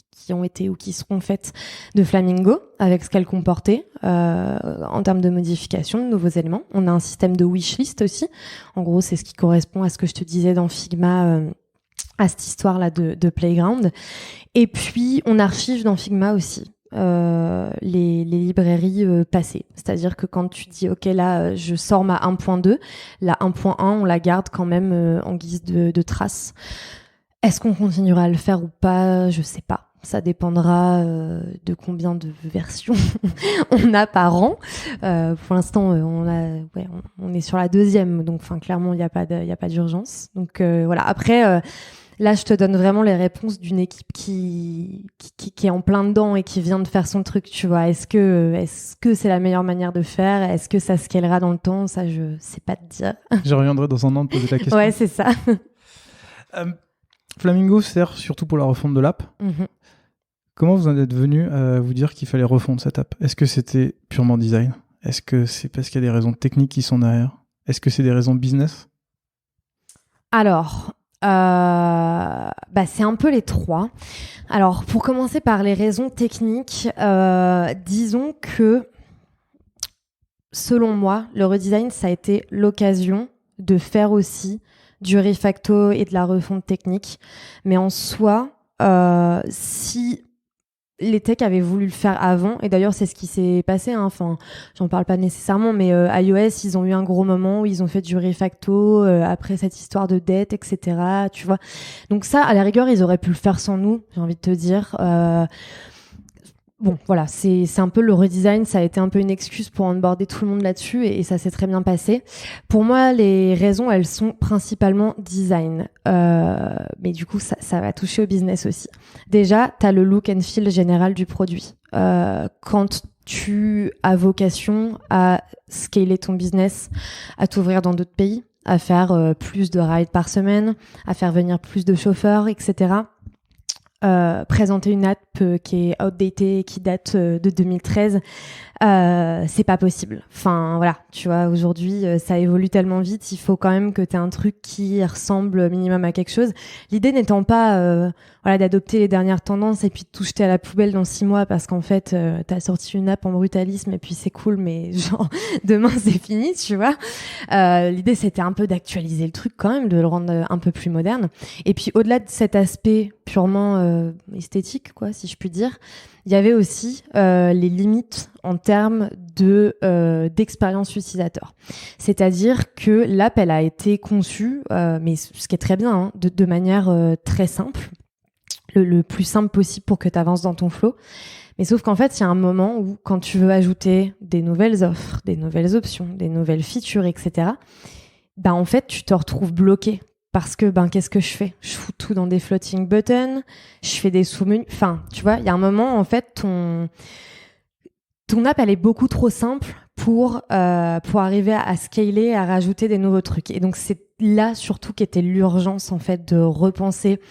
Speaker 2: qui ont été ou qui seront faites de Flamingo, avec ce qu'elle comportait en termes de modifications, de nouveaux éléments. On a un système de wishlist aussi. En gros, c'est ce qui correspond à ce que je te disais dans Figma, à cette histoire-là de Playground. Et puis, on archive dans Figma aussi les librairies passées. C'est-à-dire que quand tu dis, OK, là, je sors ma 1.2, la 1.1, on la garde quand même en guise de trace. Est-ce qu'on continuera à le faire ou pas? Je sais pas. Ça dépendra de combien de versions on a par an. Pour l'instant, on est sur la 2e, donc clairement, il n'y a pas d'urgence. Donc voilà. Après, Là, je te donne vraiment les réponses d'une équipe qui est en plein dedans et qui vient de faire son truc, tu vois. Est-ce que c'est la meilleure manière de faire? Est-ce que ça scalera dans le temps? Ça, je sais pas te dire.
Speaker 1: Je reviendrai dans un an te poser la question.
Speaker 2: Ouais, c'est ça.
Speaker 1: Flamingo sert surtout pour la refonte de l'app.
Speaker 2: Mm-hmm.
Speaker 1: Comment vous en êtes venu à vous dire qu'il fallait refondre cette app? Est-ce que c'était purement design? Est-ce que c'est parce qu'il y a des raisons techniques qui sont derrière? Est-ce que c'est des raisons business?
Speaker 2: Alors, c'est un peu les trois. Alors, pour commencer par les raisons techniques, disons que, selon moi, le redesign, ça a été l'occasion de faire aussi du refacto et de la refonte technique. Mais en soi, si les techs avaient voulu le faire avant, et d'ailleurs c'est ce qui s'est passé, hein. Enfin, j'en parle pas nécessairement, mais iOS, ils ont eu un gros moment où ils ont fait du refacto après cette histoire de dette, etc. Tu vois. Donc ça, à la rigueur, ils auraient pu le faire sans nous, j'ai envie de te dire. Bon, voilà, c'est un peu le redesign, ça a été un peu une excuse pour onboarder tout le monde là-dessus et ça s'est très bien passé. Pour moi, les raisons, elles sont principalement design. Mais du coup, ça va toucher au business aussi. Déjà, tu as le look and feel général du produit. Quand tu as vocation à scaler ton business, à t'ouvrir dans d'autres pays, à faire plus de rides par semaine, à faire venir plus de chauffeurs, etc., présenter une app qui est outdated, qui date de 2013, c'est pas possible. Enfin voilà, tu vois, aujourd'hui ça évolue tellement vite, il faut quand même que tu aies un truc qui ressemble minimum à quelque chose. L'idée n'étant pas d'adopter les dernières tendances et puis de tout jeter à la poubelle dans 6 mois parce qu'en fait t'as sorti une app en brutalisme et puis c'est cool mais genre demain c'est fini, tu vois. L'idée c'était un peu d'actualiser le truc quand même, de le rendre un peu plus moderne. Et puis au-delà de cet aspect purement esthétique, quoi, si je puis dire, il y avait aussi les limites en termes d'expérience utilisateur. C'est-à-dire que l'app, elle a été conçue, mais ce qui est très bien, hein, de manière très simple, le plus simple possible pour que tu avances dans ton flow. Mais sauf qu'en fait, il y a un moment où, quand tu veux ajouter des nouvelles offres, des nouvelles options, des nouvelles features, etc., en fait, tu te retrouves bloqué. Parce que, qu'est-ce que je fais? Je fous tout dans des floating buttons, je fais des sous-menus. Enfin, tu vois, il y a un moment, en fait, ton app, elle est beaucoup trop simple pour arriver à scaler, à rajouter des nouveaux trucs. Et donc, c'est là, surtout, qu'était l'urgence, en fait, de repenser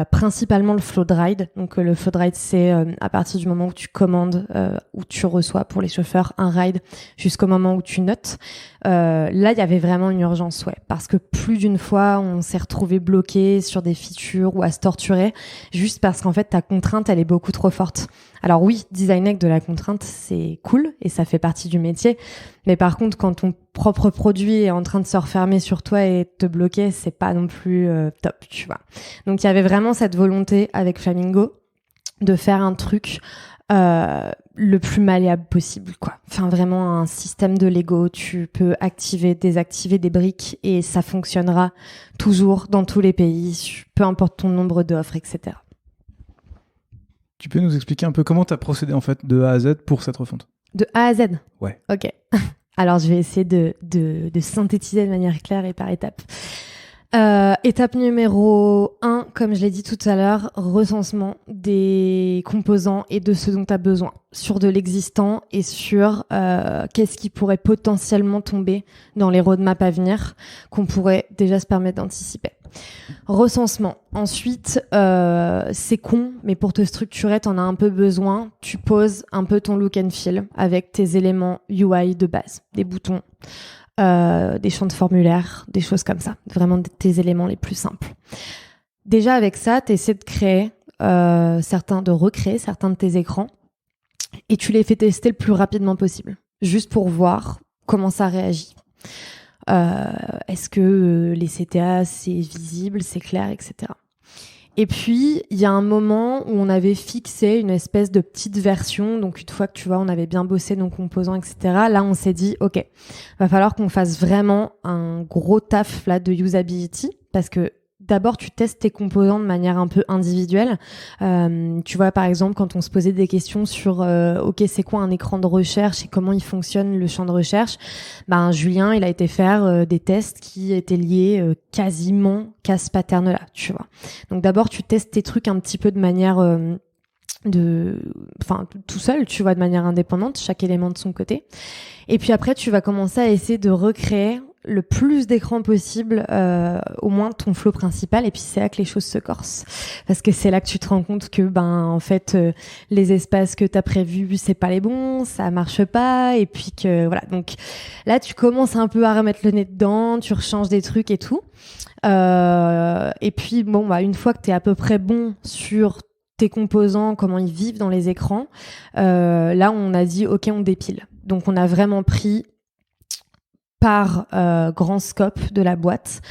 Speaker 2: principalement le flow de ride. Donc, le flow de ride, c'est à partir du moment où tu commandes, où tu reçois pour les chauffeurs un ride, jusqu'au moment où tu notes. Là, il y avait vraiment une urgence, ouais. Parce que plus d'une fois, on s'est retrouvé bloqué sur des features ou à se torturer, juste parce qu'en fait, ta contrainte, elle est beaucoup trop forte. Alors oui, designer avec de la contrainte, c'est cool et ça fait partie du métier. Mais par contre, quand ton propre produit est en train de se refermer sur toi et te bloquer, c'est pas non plus top, tu vois. Donc il y avait vraiment cette volonté avec Flamingo de faire un truc le plus malléable possible, quoi. Enfin, vraiment un système de Lego. Tu peux activer, désactiver des briques et ça fonctionnera toujours dans tous les pays, peu importe ton nombre d'offres, etc.
Speaker 1: Tu peux nous expliquer un peu comment tu as procédé en fait de A à Z pour cette refonte?
Speaker 2: De A à Z?
Speaker 1: Ouais.
Speaker 2: Ok. Alors, je vais essayer de synthétiser de manière claire et par étapes. Étape numéro 1, comme je l'ai dit tout à l'heure, recensement des composants et de ce dont tu as besoin sur de l'existant et sur qu'est-ce qui pourrait potentiellement tomber dans les roadmaps à venir qu'on pourrait déjà se permettre d'anticiper. Recensement. Ensuite, c'est con, mais pour te structurer, t'en as un peu besoin. Tu poses un peu ton look and feel avec tes éléments UI de base, des boutons, des champs de formulaire, des choses comme ça. Vraiment tes éléments les plus simples. Déjà avec ça, t'essaies de créer de recréer certains de tes écrans et tu les fais tester le plus rapidement possible, juste pour voir comment ça réagit. Est-ce que les CTA c'est visible, c'est clair, etc. Et puis il y a un moment où on avait fixé une espèce de petite version, donc une fois que tu vois on avait bien bossé nos composants, etc. Là on s'est dit ok, va falloir qu'on fasse vraiment un gros taf là de usability parce que d'abord, tu testes tes composants de manière un peu individuelle. Tu vois, par exemple, quand on se posait des questions sur OK, c'est quoi un écran de recherche et comment il fonctionne le champ de recherche, Julien, il a été faire des tests qui étaient liés quasiment qu'à ce pattern-là, tu vois. Donc d'abord, tu testes tes trucs un petit peu de manière tout seul, tu vois, de manière indépendante, chaque élément de son côté. Et puis après, tu vas commencer à essayer de recréer le plus d'écrans possible, au moins ton flow principal. Et puis c'est là que les choses se corsent, parce que c'est là que tu te rends compte que en fait les espaces que t'as prévus c'est pas les bons, ça marche pas, et puis que voilà. Donc là tu commences un peu à remettre le nez dedans, tu rechanges des trucs et tout. Et puis une fois que t'es à peu près bon sur tes composants, comment ils vivent dans les écrans, là on a dit ok, on dépile. Donc on a vraiment pris par grand scope de la boîte.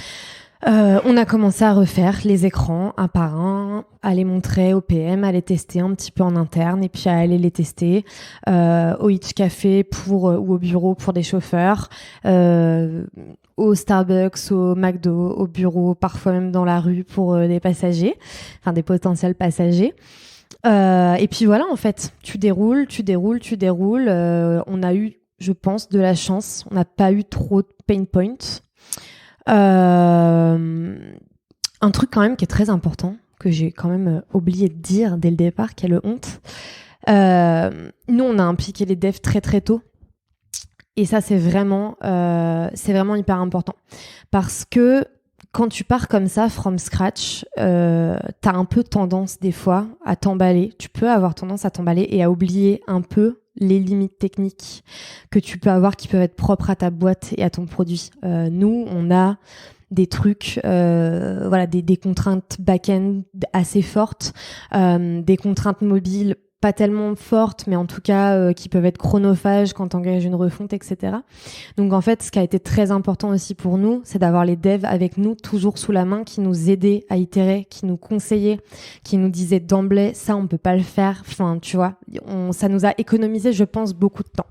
Speaker 2: On a commencé à refaire les écrans un par un, à les montrer au PM, à les tester un petit peu en interne et puis à aller les tester au Hitch Café ou au bureau pour des chauffeurs, au Starbucks, au McDo, au bureau, parfois même dans la rue pour des passagers, enfin des potentiels passagers. Et puis voilà, en fait, tu déroules. On a eu, je pense, de la chance. On n'a pas eu trop de pain points. Un truc quand même qui est très important, que j'ai quand même oublié de dire dès le départ, quelle honte. Nous, on a impliqué les devs très très tôt. Et ça, c'est vraiment hyper important. Parce que quand tu pars comme ça, from scratch, t'as un peu tendance des fois à t'emballer. Tu peux avoir tendance à t'emballer et à oublier un peu les limites techniques que tu peux avoir qui peuvent être propres à ta boîte et à ton produit. Nous, on a des trucs, des contraintes back-end assez fortes, des contraintes mobiles pas tellement fortes, mais en tout cas qui peuvent être chronophages quand tu engages une refonte, etc. Donc en fait, ce qui a été très important aussi pour nous, c'est d'avoir les devs avec nous, toujours sous la main, qui nous aidaient à itérer, qui nous conseillaient, qui nous disaient d'emblée, ça on peut pas le faire. Enfin, tu vois, ça nous a économisé, je pense, beaucoup de temps.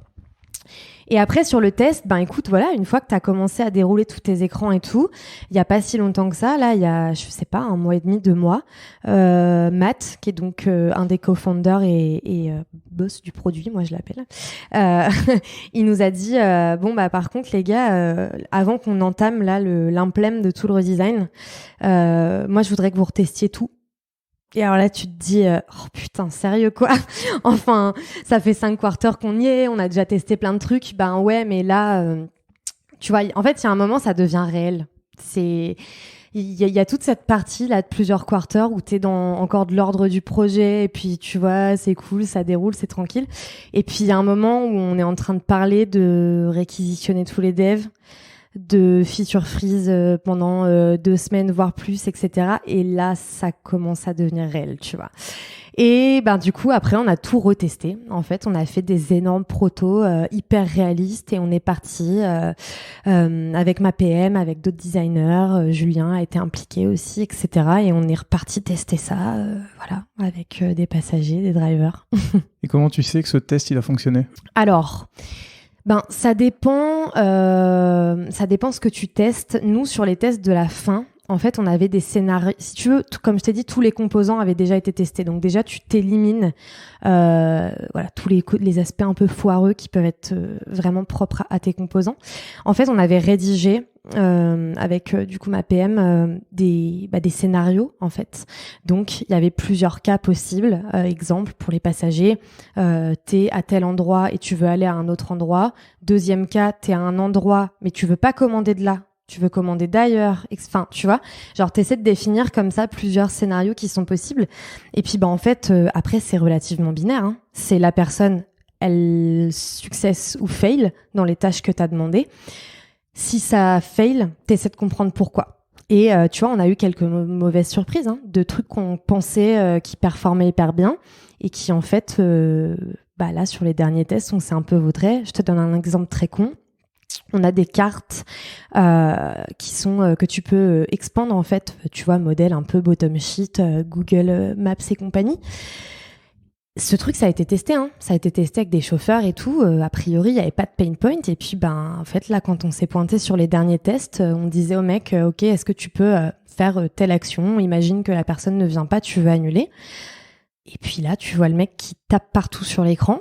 Speaker 2: Et après, sur le test, écoute, voilà, une fois que tu as commencé à dérouler tous tes écrans et tout, il y a pas si longtemps que ça, là, il y a, je sais pas, 1 mois et demi, 2 mois, Matt, qui est donc un des co-founders et boss du produit, moi je l'appelle, il nous a dit, par contre, les gars, avant qu'on entame là l'implème de tout le redesign, moi je voudrais que vous retestiez tout. Et alors là, tu te dis, oh putain, sérieux quoi? Enfin, ça fait 5 quarters qu'on y est, on a déjà testé plein de trucs. Ouais, mais là, tu vois, en fait, il y a un moment, ça devient réel. Il y a toute cette partie là de plusieurs quarters où t'es dans encore de l'ordre du projet et puis tu vois, c'est cool, ça déroule, c'est tranquille. Et puis il y a un moment où on est en train de parler de réquisitionner tous les devs, de feature freeze pendant 2 semaines voire plus, etc. Et là ça commence à devenir réel, tu vois. Et du coup après on a tout retesté. En fait on a fait des énormes protos hyper réalistes et on est parti avec ma PM, avec d'autres designers, Julien a été impliqué aussi, etc. Et on est reparti tester ça avec des passagers, des drivers.
Speaker 1: Et comment tu sais que ce test il a fonctionné?
Speaker 2: Alors ça dépend ce que tu testes. Nous, sur les tests de la fin, en fait, on avait des scénarios. Si tu veux, comme je t'ai dit, tous les composants avaient déjà été testés. Donc déjà, tu t'élimines tous les aspects un peu foireux qui peuvent être vraiment propres à tes composants. En fait, on avait rédigé avec du coup ma PM des scénarios en fait. Donc il y avait plusieurs cas possibles. Exemple pour les passagers, t'es à tel endroit et tu veux aller à un autre endroit. Deuxième cas, t'es à un endroit mais tu veux pas commander de là. Tu veux commander d'ailleurs, enfin, tu vois, genre t'essaies de définir comme ça plusieurs scénarios qui sont possibles. Et puis en fait, après c'est relativement binaire. Hein. C'est la personne, elle success ou fail dans les tâches que t'as demandées. Si ça fail, t'essaies de comprendre pourquoi. Et tu vois, on a eu quelques mauvaises surprises, hein, de trucs qu'on pensait qui performaient hyper bien et qui en fait, là sur les derniers tests, on s'est un peu vautré. Je te donne un exemple très con. On a des cartes qui sont que tu peux expandre en fait, tu vois, modèle un peu bottom sheet, Google Maps et compagnie. Ce truc, ça a été testé, hein. Ça a été testé avec des chauffeurs et tout. A priori, il n'y avait pas de pain point. Et puis, en fait, là, quand on s'est pointé sur les derniers tests, on disait au mec, OK, est-ce que tu peux faire telle action? Imagine que la personne ne vient pas, tu veux annuler. Et puis là, tu vois le mec qui tape partout sur l'écran.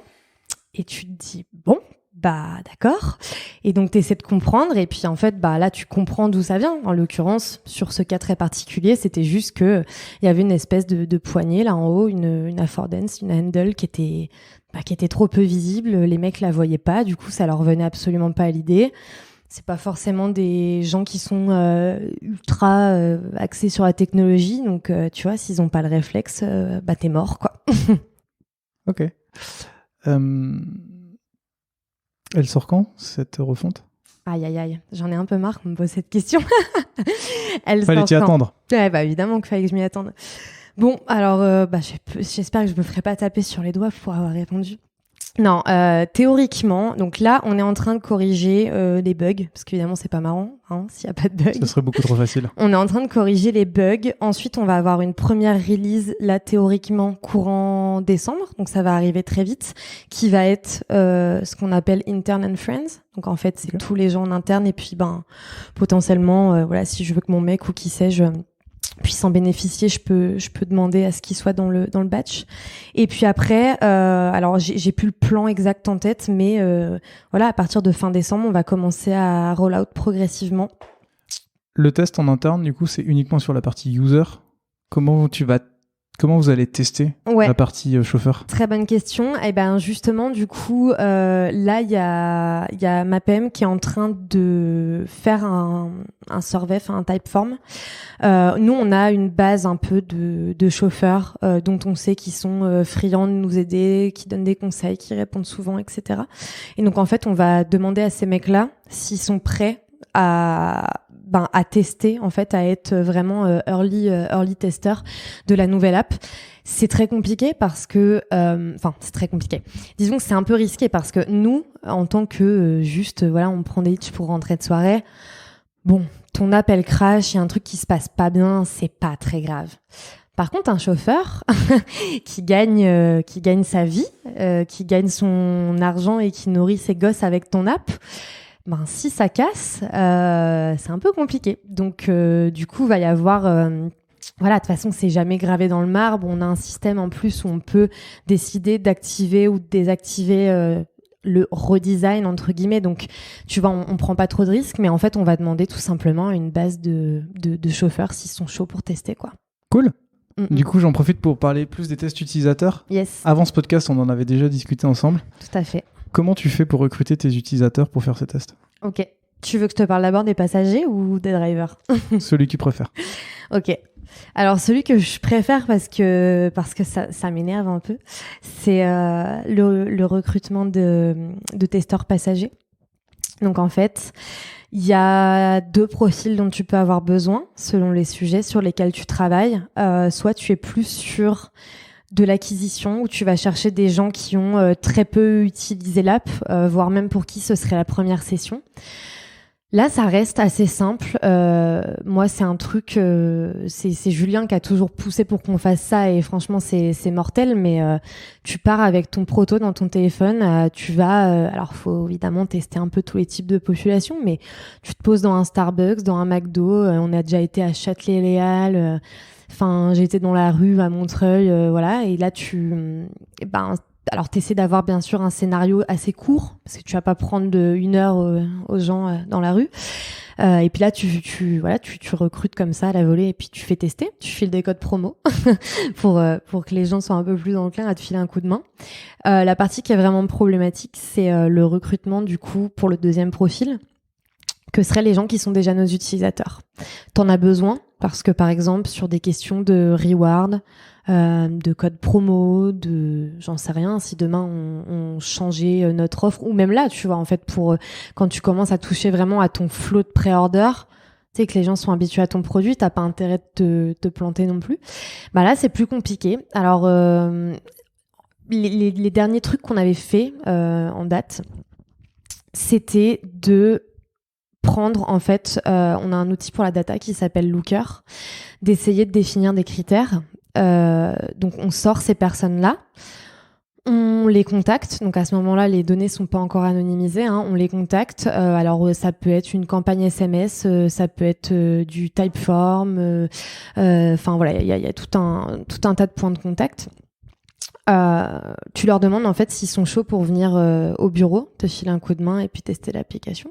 Speaker 2: Et tu te dis, bon, d'accord. Et donc, tu essaies de comprendre. Et puis, en fait, là, tu comprends d'où ça vient. En l'occurrence, sur ce cas très particulier, c'était juste que il y avait une espèce de poignée là en haut, une affordance, une handle qui était trop peu visible. Les mecs la voyaient pas. Du coup, ça leur venait absolument pas à l'idée. C'est pas forcément des gens qui sont ultra axés sur la technologie. Donc, tu vois, s'ils ont pas le réflexe, t'es mort, quoi.
Speaker 1: Ok. Elle sort quand, cette refonte?
Speaker 2: Aïe, j'en ai un peu marre qu'on me pose cette question.
Speaker 1: Fallait t'y attendre.
Speaker 2: Ouais, évidemment qu'il fallait que je m'y attende. Bon, alors, j'espère que je me ferai pas taper sur les doigts pour avoir répondu. Non, théoriquement, donc là, on est en train de corriger les bugs, parce qu'évidemment, c'est pas marrant, hein, s'il y a pas de bugs.
Speaker 1: Ça serait beaucoup trop facile.
Speaker 2: On est en train de corriger les bugs. Ensuite, on va avoir une première release, là, théoriquement, courant décembre. Donc, ça va arriver très vite, qui va être ce qu'on appelle Intern and Friends. Donc, en fait, c'est tous les gens en interne. Et puis, potentiellement, si je veux que mon mec ou qui sais-je puisse en bénéficier, je peux demander à ce qu'il soit dans le batch. Et puis après, alors j'ai plus le plan exact en tête, mais à partir de fin décembre, on va commencer à roll out progressivement.
Speaker 1: Le test en interne, du coup, c'est uniquement sur la partie user. Comment vous allez tester la partie chauffeur?
Speaker 2: Très bonne question. Et justement, du coup, là, il y a ma PM qui est en train de faire un survey, un typeform. Nous, on a une base un peu de chauffeurs dont on sait qu'ils sont friands de nous aider, qui donnent des conseils, qui répondent souvent, etc. Et donc, en fait, on va demander à ces mecs-là s'ils sont prêts à tester, en fait, à être vraiment early tester de la nouvelle app. C'est très compliqué parce que, c'est très compliqué. Disons que c'est un peu risqué parce que nous, en tant que on prend des hitches pour rentrer de soirée. Bon, ton app elle crash, il y a un truc qui se passe pas bien, c'est pas très grave. Par contre, un chauffeur qui gagne sa vie, qui gagne son argent et qui nourrit ses gosses avec ton app. Si ça casse, c'est un peu compliqué. Donc, du coup, va y avoir... de toute façon, c'est jamais gravé dans le marbre. On a un système en plus où on peut décider d'activer ou de désactiver le redesign, entre guillemets. Donc, tu vois, on prend pas trop de risques, mais en fait, on va demander tout simplement une base de chauffeurs s'ils sont chauds pour tester, quoi.
Speaker 1: Cool. Du coup, j'en profite pour parler plus des tests utilisateurs.
Speaker 2: Yes.
Speaker 1: Avant ce podcast, on en avait déjà discuté ensemble.
Speaker 2: Tout à fait.
Speaker 1: Comment tu fais pour recruter tes utilisateurs pour faire ces tests?
Speaker 2: Ok. Tu veux que je te parle d'abord des passagers ou des drivers?
Speaker 1: Celui que tu préfères.
Speaker 2: Ok. Alors, celui que je préfère parce que ça m'énerve un peu, c'est le recrutement de testeurs passagers. Donc, en fait, il y a 2 profils dont tu peux avoir besoin selon les sujets sur lesquels tu travailles. Soit tu es plus sur de l'acquisition où tu vas chercher des gens qui ont très peu utilisé l'app, voire même pour qui ce serait la première session. Là, ça reste assez simple. Moi, c'est un truc... c'est Julien qui a toujours poussé pour qu'on fasse ça et franchement, c'est mortel. Mais tu pars avec ton proto dans ton téléphone. Tu vas... alors, faut évidemment tester un peu tous les types de population, mais tu te poses dans un Starbucks, dans un McDo. On a déjà été à Châtelet-Léal. J'ai été dans la rue à Montreuil. Et là, alors, t'essaies d'avoir bien sûr un scénario assez court parce que tu vas pas prendre de 1 heure aux gens dans la rue. Et puis là, tu recrutes comme ça à la volée et puis tu fais tester. Tu files des codes promo pour que les gens soient un peu plus enclins à te filer un coup de main. La partie qui est vraiment problématique, c'est le recrutement du coup pour le deuxième profil, que seraient les gens qui sont déjà nos utilisateurs. T'en as besoin parce que par exemple sur des questions de reward, de code promo, j'en sais rien, si demain on changeait notre offre, ou même là, tu vois, en fait, pour quand tu commences à toucher vraiment à ton flow de pré-order, tu sais que les gens sont habitués à ton produit, t'as pas intérêt de te planter non plus. Là, c'est plus compliqué. Alors, les derniers trucs qu'on avait fait en date, c'était de prendre, en fait, on a un outil pour la data qui s'appelle Looker, d'essayer de définir des critères. Donc on sort ces personnes-là, On les contacte, donc à ce moment-là, les données sont pas encore anonymisées. On les contacte. Alors ça peut être une campagne SMS, ça peut être du Typeform. Enfin voilà, il y a tout un tas de points de contact. Tu leur demandes en fait s'ils sont chauds pour venir au bureau, te filer un coup de main et puis tester l'application.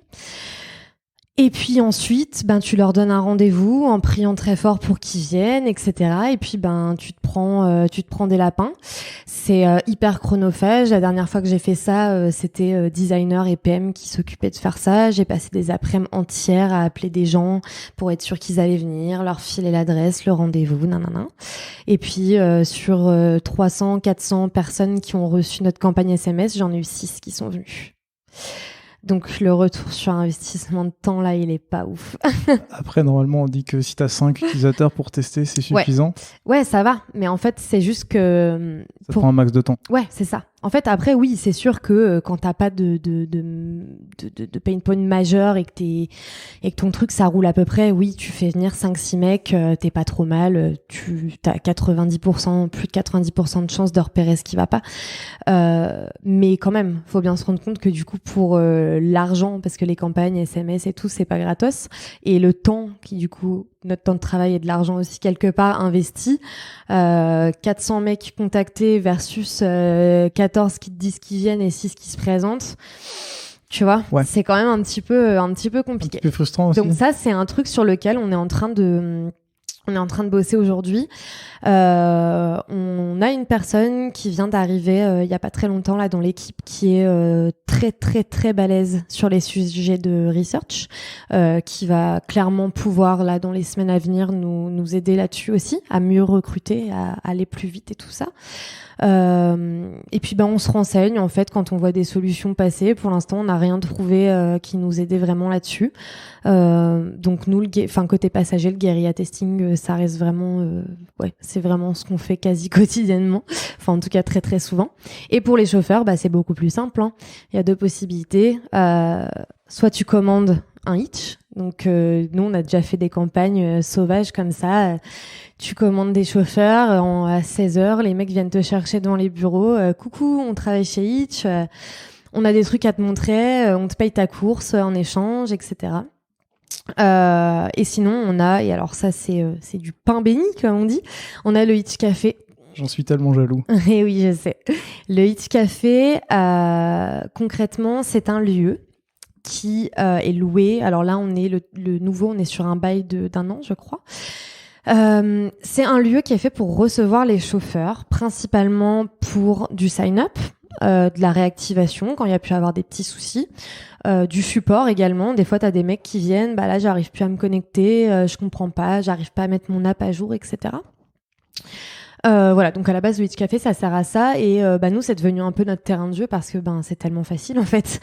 Speaker 2: Et puis ensuite, tu leur donnes un rendez-vous en priant très fort pour qu'ils viennent, etc. Et puis tu te prends des lapins. C'est hyper chronophage. La dernière fois que j'ai fait ça, c'était designer et PM qui s'occupaient de faire ça. J'ai passé des après-midi entières à appeler des gens pour être sûr qu'ils allaient venir, leur filer l'adresse, le rendez-vous, nanana. Et puis sur 300, 400 personnes qui ont reçu notre campagne SMS, j'en ai eu 6 qui sont venus. Donc le retour sur investissement de temps, là, il est pas ouf.
Speaker 1: Après, normalement, on dit que si tu as 5 utilisateurs pour tester, c'est suffisant.
Speaker 2: Ouais, ça va. Mais en fait, c'est juste que...
Speaker 1: Ça prend un max de temps.
Speaker 2: Ouais, c'est ça. En fait, après, oui, c'est sûr que quand t'as pas de pain point majeur et que ton truc, ça roule à peu près, oui, tu fais venir 5-6 mecs, t'es pas trop mal, t'as 90%, plus de 90% de chances de repérer ce qui va pas. Mais quand même, faut bien se rendre compte que du coup, pour l'argent, parce que les campagnes, SMS et tout, c'est pas gratos, et le temps qui, du coup, notre temps de travail et de l'argent aussi quelque part investi, 400 mecs contactés versus 14 qui te disent qu'ils viennent et 6 qui se présentent, tu vois, ouais. C'est quand même un petit peu compliqué.
Speaker 1: Un petit peu frustrant aussi.
Speaker 2: Donc ça, c'est un truc sur lequel on est en train de bosser aujourd'hui. On a une personne qui vient d'arriver il y a pas très longtemps là dans l'équipe qui est très très très balèze sur les sujets de research, qui va clairement pouvoir là dans les semaines à venir nous aider là-dessus aussi, à mieux recruter, à aller plus vite et tout ça. Et puis on se renseigne en fait quand on voit des solutions passer. Pour l'instant, on n'a rien trouvé qui nous aidait vraiment là-dessus. Donc nous, côté passager, le guérilla testing, ça reste vraiment, c'est vraiment ce qu'on fait quasi quotidiennement. Enfin, en tout cas très très souvent. Et pour les chauffeurs, c'est beaucoup plus simple. Il y a 2 possibilités. Soit tu commandes un hitch. Donc nous, on a déjà fait des campagnes sauvages comme ça. Tu commandes des chauffeurs à 16h, les mecs viennent te chercher devant les bureaux. Coucou, on travaille chez Hitch. On a des trucs à te montrer. On te paye ta course en échange, etc. Et sinon, on a, et alors ça, c'est du pain béni, comme on dit. On a le Hitch Café.
Speaker 1: J'en suis tellement jaloux.
Speaker 2: Et oui, je sais. Le Hitch Café, concrètement, c'est un lieu qui est loué. Alors là, on est le nouveau, on est sur un bail d'1 an, je crois. C'est un lieu qui est fait pour recevoir les chauffeurs, principalement pour du sign-up, de la réactivation quand il y a pu avoir des petits soucis, du support également. Des fois, t'as des mecs qui viennent, là, j'arrive plus à me connecter, je comprends pas, j'arrive pas à mettre mon app à jour, etc. Voilà, donc à la base le Hitch Café ça sert à ça et nous c'est devenu un peu notre terrain de jeu parce que c'est tellement facile en fait.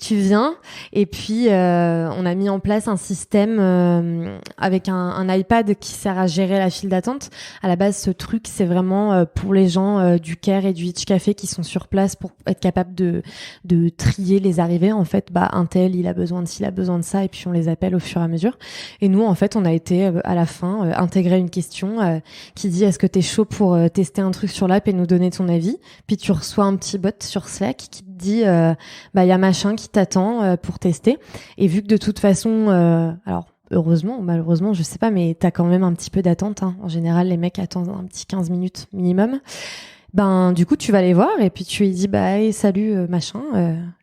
Speaker 2: Tu viens et puis on a mis en place un système avec un iPad qui sert à gérer la file d'attente. À la base ce truc c'est vraiment pour les gens du Care et du Hitch Café qui sont sur place pour être capable de trier les arrivées en fait. Un tel il a besoin de ci, il a besoin de ça et puis on les appelle au fur et à mesure. Et nous en fait on a été à la fin intégrer une question qui dit est-ce que t'es chaud pour tester un truc sur l'app et nous donner ton avis. Puis tu reçois un petit bot sur Slack qui te dit y a machin qui t'attend pour tester. Et vu que de toute façon, alors heureusement ou malheureusement, je sais pas, mais t'as quand même un petit peu d'attente. En général, les mecs attendent un petit 15 minutes minimum. Du coup, tu vas les voir et puis tu lui dis hey, salut machin,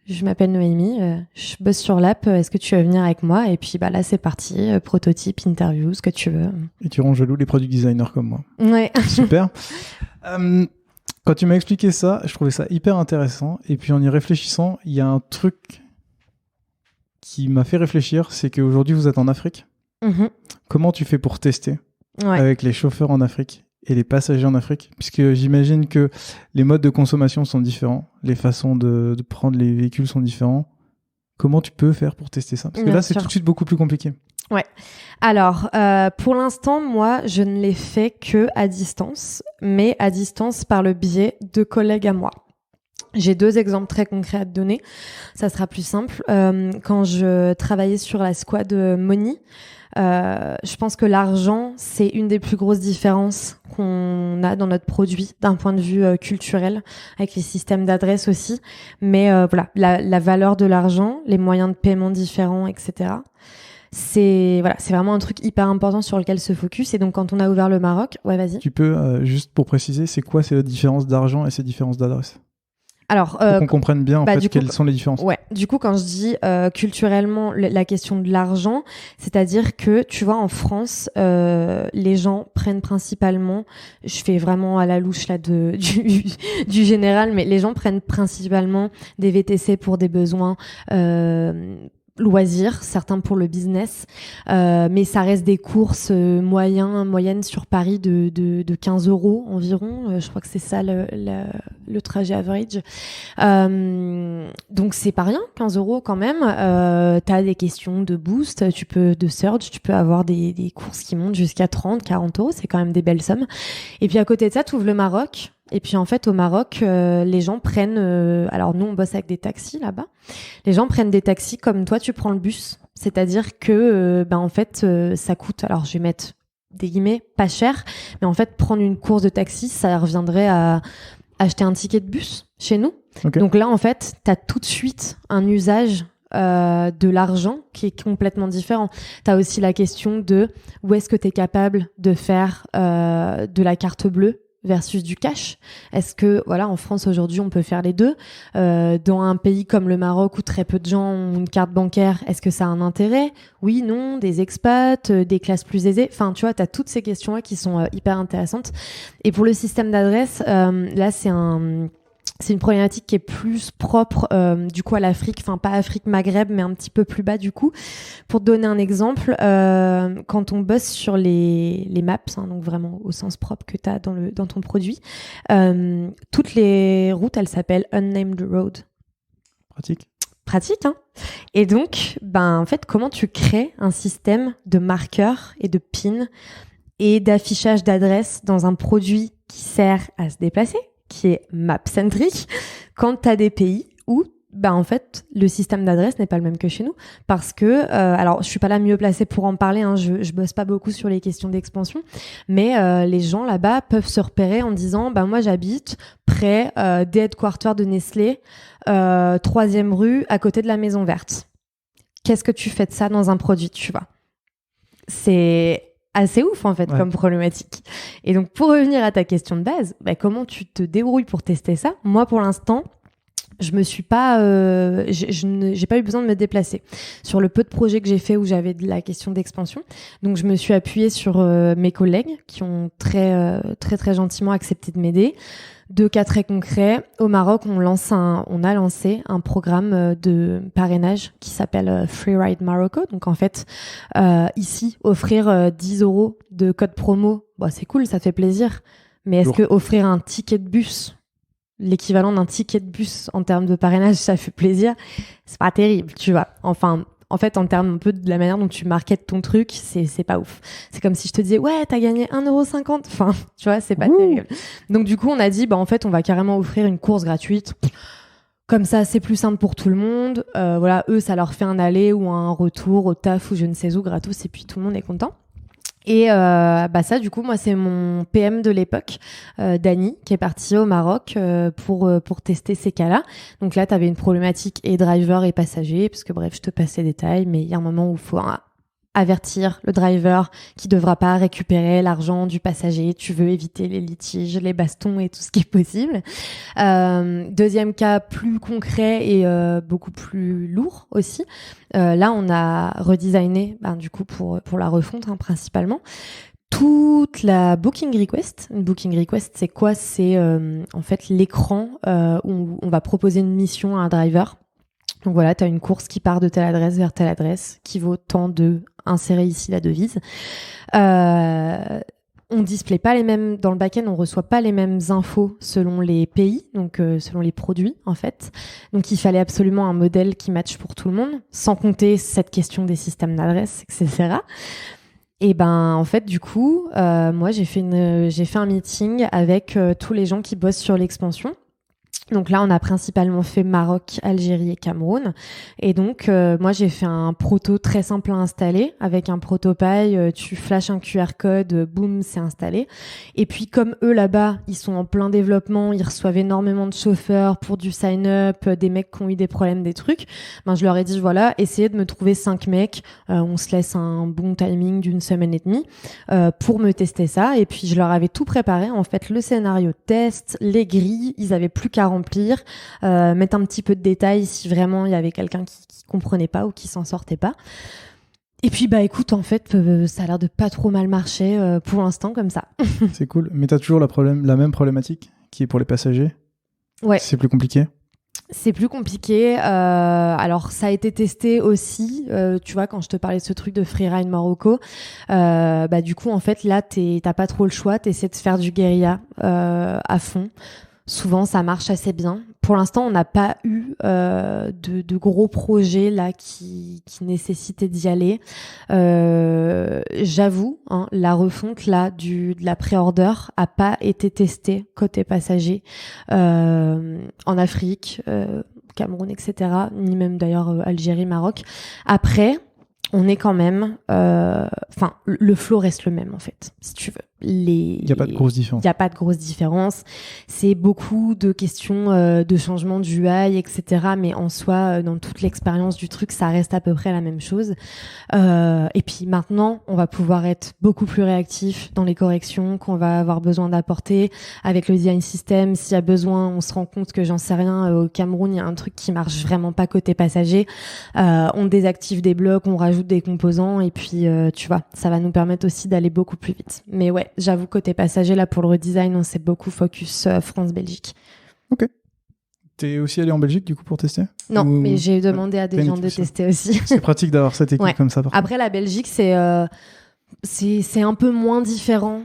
Speaker 2: je m'appelle Noémie, je bosse sur l'app, est-ce que tu veux venir avec moi? Et puis là c'est parti, prototype, interview, ce que tu veux.
Speaker 1: Et tu rends jaloux les product designers comme moi.
Speaker 2: Ouais.
Speaker 1: Super. Quand tu m'as expliqué ça, je trouvais ça hyper intéressant. Et puis en y réfléchissant, il y a un truc qui m'a fait réfléchir, c'est qu'aujourd'hui vous êtes en Afrique. Mm-hmm. Comment tu fais pour tester avec les chauffeurs en Afrique et les passagers en Afrique, puisque j'imagine que les modes de consommation sont différents, les façons de prendre les véhicules sont différents. Comment tu peux faire pour tester ça? Parce que là, c'est tout de suite beaucoup plus compliqué.
Speaker 2: Ouais. Alors, pour l'instant, moi, je ne l'ai fait que à distance, mais à distance par le biais de collègues à moi. J'ai 2 exemples très concrets à te donner. Ça sera plus simple. Quand je travaillais sur la squad Money, Je pense que l'argent, c'est une des plus grosses différences qu'on a dans notre produit d'un point de vue culturel, avec les systèmes d'adresse aussi. Mais voilà, la valeur de l'argent, les moyens de paiement différents, etc. C'est vraiment un truc hyper important sur lequel se focus. Et donc, quand on a ouvert le Maroc, ouais, vas-y.
Speaker 1: Tu peux, juste pour préciser, c'est quoi ces différences d'argent et ces différences d'adresse?
Speaker 2: Alors,
Speaker 1: pour qu'on comprenne bien quelles sont les différences.
Speaker 2: Ouais, du coup, quand je dis culturellement la question de l'argent, c'est-à-dire que, tu vois, en France, les gens prennent principalement, je fais vraiment à la louche là du général, mais les gens prennent principalement des VTC pour des besoins loisirs, certains pour le business, mais ça reste des courses moyennes sur Paris de 15 € environ. Je crois que c'est ça le trajet average. Donc c'est pas rien, 15 € quand même. T'as des questions de boost, de surge, tu peux avoir des courses qui montent jusqu'à 30, 40 €, c'est quand même des belles sommes. Et puis à côté de ça, tu ouvres le Maroc. Et puis en fait, au Maroc, les gens prennent... alors nous, on bosse avec des taxis là-bas. Les gens prennent des taxis comme toi, tu prends le bus. C'est-à-dire que, en fait, ça coûte... Alors je vais mettre des guillemets, pas cher. Mais en fait, prendre une course de taxi, ça reviendrait à acheter un ticket de bus chez nous. Okay. Donc là, en fait, t'as tout de suite un usage de l'argent qui est complètement différent. T'as aussi la question de où est-ce que t'es capable de faire de la carte bleue versus du cash. Est-ce que, voilà, en France aujourd'hui, on peut faire les deux. Dans un pays comme le Maroc où très peu de gens ont une carte bancaire, est-ce que ça a un intérêt? Oui, non, des expats, des classes plus aisées. Enfin, tu vois, t'as toutes ces questions-là qui sont hyper intéressantes. Et pour le système d'adresse, là, c'est une problématique qui est plus propre du coup à l'Afrique, enfin pas Afrique-Maghreb, mais un petit peu plus bas du coup. Pour te donner un exemple, quand on bosse sur les maps, hein, donc vraiment au sens propre que tu as dans ton produit, toutes les routes, elles s'appellent Unnamed Road. Pratique, hein. Et donc, en fait, comment tu crées un système de marqueurs et de pins et d'affichage d'adresses dans un produit qui sert à se déplacer, qui est map-centrique, quand tu as des pays où en fait, le système d'adresse n'est pas le même que chez nous. Parce que, alors, je suis pas la mieux placée pour en parler, hein, je bosse pas beaucoup sur les questions d'expansion, mais les gens là-bas peuvent se repérer en disant, moi, j'habite près des headquarters de Nestlé, 3e rue, à côté de la Maison Verte. Qu'est-ce que tu fais de ça dans un produit, tu vois? C'est assez ouf en fait comme problématique. Et donc pour revenir à ta question de base, comment tu te débrouilles pour tester ça? Moi pour l'instant, je me suis pas, j'ai pas eu besoin de me déplacer sur le peu de projets que j'ai fait où j'avais de la question d'expansion. Donc je me suis appuyée sur mes collègues qui ont très gentiment accepté de m'aider. 2 cas très concrets. Au Maroc, on a lancé un programme de parrainage qui s'appelle Free Ride Morocco. Donc en fait, ici, offrir 10 € de code promo, c'est cool, ça fait plaisir. Mais est-ce que offrir un ticket de bus, l'équivalent d'un ticket de bus en termes de parrainage, ça fait plaisir? C'est pas terrible, tu vois. Enfin, en fait, en termes un peu de la manière dont tu marketes ton truc, c'est pas ouf. C'est comme si je te disais, ouais, t'as gagné 1,50 €. Enfin, tu vois, c'est pas terrible. Donc, du coup, on a dit, en fait, on va carrément offrir une course gratuite. Comme ça, c'est plus simple pour tout le monde. Voilà, eux, ça leur fait un aller ou un retour au taf ou je ne sais où, gratos, et puis tout le monde est content. Et ça, du coup, moi, c'est mon PM de l'époque, Dany, qui est parti au Maroc pour tester ces cas-là. Donc là, tu avais une problématique et driver et passager, parce que bref, je te passe les détails, mais il y a un moment où il faut avertir le driver qui devra pas récupérer l'argent du passager. Tu veux éviter les litiges, les bastons et tout ce qui est possible. Deuxième cas plus concret et beaucoup plus lourd aussi. Là, on a redesigné, du coup, pour la refonte, principalement, toute la booking request. Une booking request, c'est quoi? C'est en fait l'écran où on va proposer une mission à un driver. Donc voilà, tu as une course qui part de telle adresse vers telle adresse, qui vaut tant de insérer ici la devise. On display pas les mêmes, dans le back-end, on reçoit pas les mêmes infos selon les pays, donc selon les produits en fait. Donc il fallait absolument un modèle qui matche pour tout le monde, sans compter cette question des systèmes d'adresse, etc. Et en fait, du coup, moi j'ai fait un meeting avec tous les gens qui bossent sur l'expansion. Donc là, on a principalement fait Maroc, Algérie et Cameroun. Et donc, moi, j'ai fait un proto très simple à installer. Avec un protopaille, tu flashes un QR code, boum, c'est installé. Et puis, comme eux, là-bas, ils sont en plein développement, ils reçoivent énormément de chauffeurs pour du sign-up, des mecs qui ont eu des problèmes, des trucs. Ben, je leur ai dit, voilà, essayez de me trouver 5 mecs. On se laisse un bon timing d'une semaine et demie pour me tester ça. Et puis, je leur avais tout préparé. En fait, le scénario de test, les grilles, ils avaient plus qu'à remplir, mettre un petit peu de détails si vraiment il y avait quelqu'un qui comprenait pas ou qui s'en sortait pas. Et puis bah écoute, en fait, ça a l'air de pas trop mal marcher pour l'instant comme ça.
Speaker 1: C'est cool. Mais t'as toujours la même problématique qui est pour les passagers.
Speaker 2: Ouais.
Speaker 1: C'est plus compliqué.
Speaker 2: C'est plus compliqué. Alors, ça a été testé aussi. Tu vois, quand je te parlais de ce truc de Freeride Morocco, bah du coup, en fait, là, t'as pas trop le choix. T'essaies de faire du guérilla à fond. Souvent, ça marche assez bien. Pour l'instant, on n'a pas eu de gros projets là qui nécessitaient d'y aller. J'avoue, hein, la refonte là de la pré-order a pas été testée côté passager en Afrique, Cameroun, etc. Ni même d'ailleurs Algérie, Maroc. Après, on est quand même... Enfin, le flow reste le même, en fait, si tu veux. Il
Speaker 1: n'y a pas de grosse différence.
Speaker 2: Il n'y a pas de grosse différence. C'est beaucoup de questions de changement du UI, etc. Mais en soi, dans toute l'expérience du truc, ça reste à peu près la même chose. Et puis maintenant, on va pouvoir être beaucoup plus réactif dans les corrections qu'on va avoir besoin d'apporter. Avec le design system, s'il y a besoin, on se rend compte que j'en sais rien. Au Cameroun, il y a un truc qui marche vraiment pas côté passager. On désactive des blocs, on rajoute des composants et puis, tu vois, ça va nous permettre aussi d'aller beaucoup plus vite. Mais ouais, j'avoue, côté passager, là, pour le redesign, on s'est beaucoup focus France-Belgique.
Speaker 1: Ok. T'es aussi allé en Belgique, du coup, pour tester ?
Speaker 2: Non, mais j'ai demandé à des gens de tester aussi.
Speaker 1: C'est pratique d'avoir cette équipe comme ça.
Speaker 2: Après, la Belgique, c'est un peu moins différent.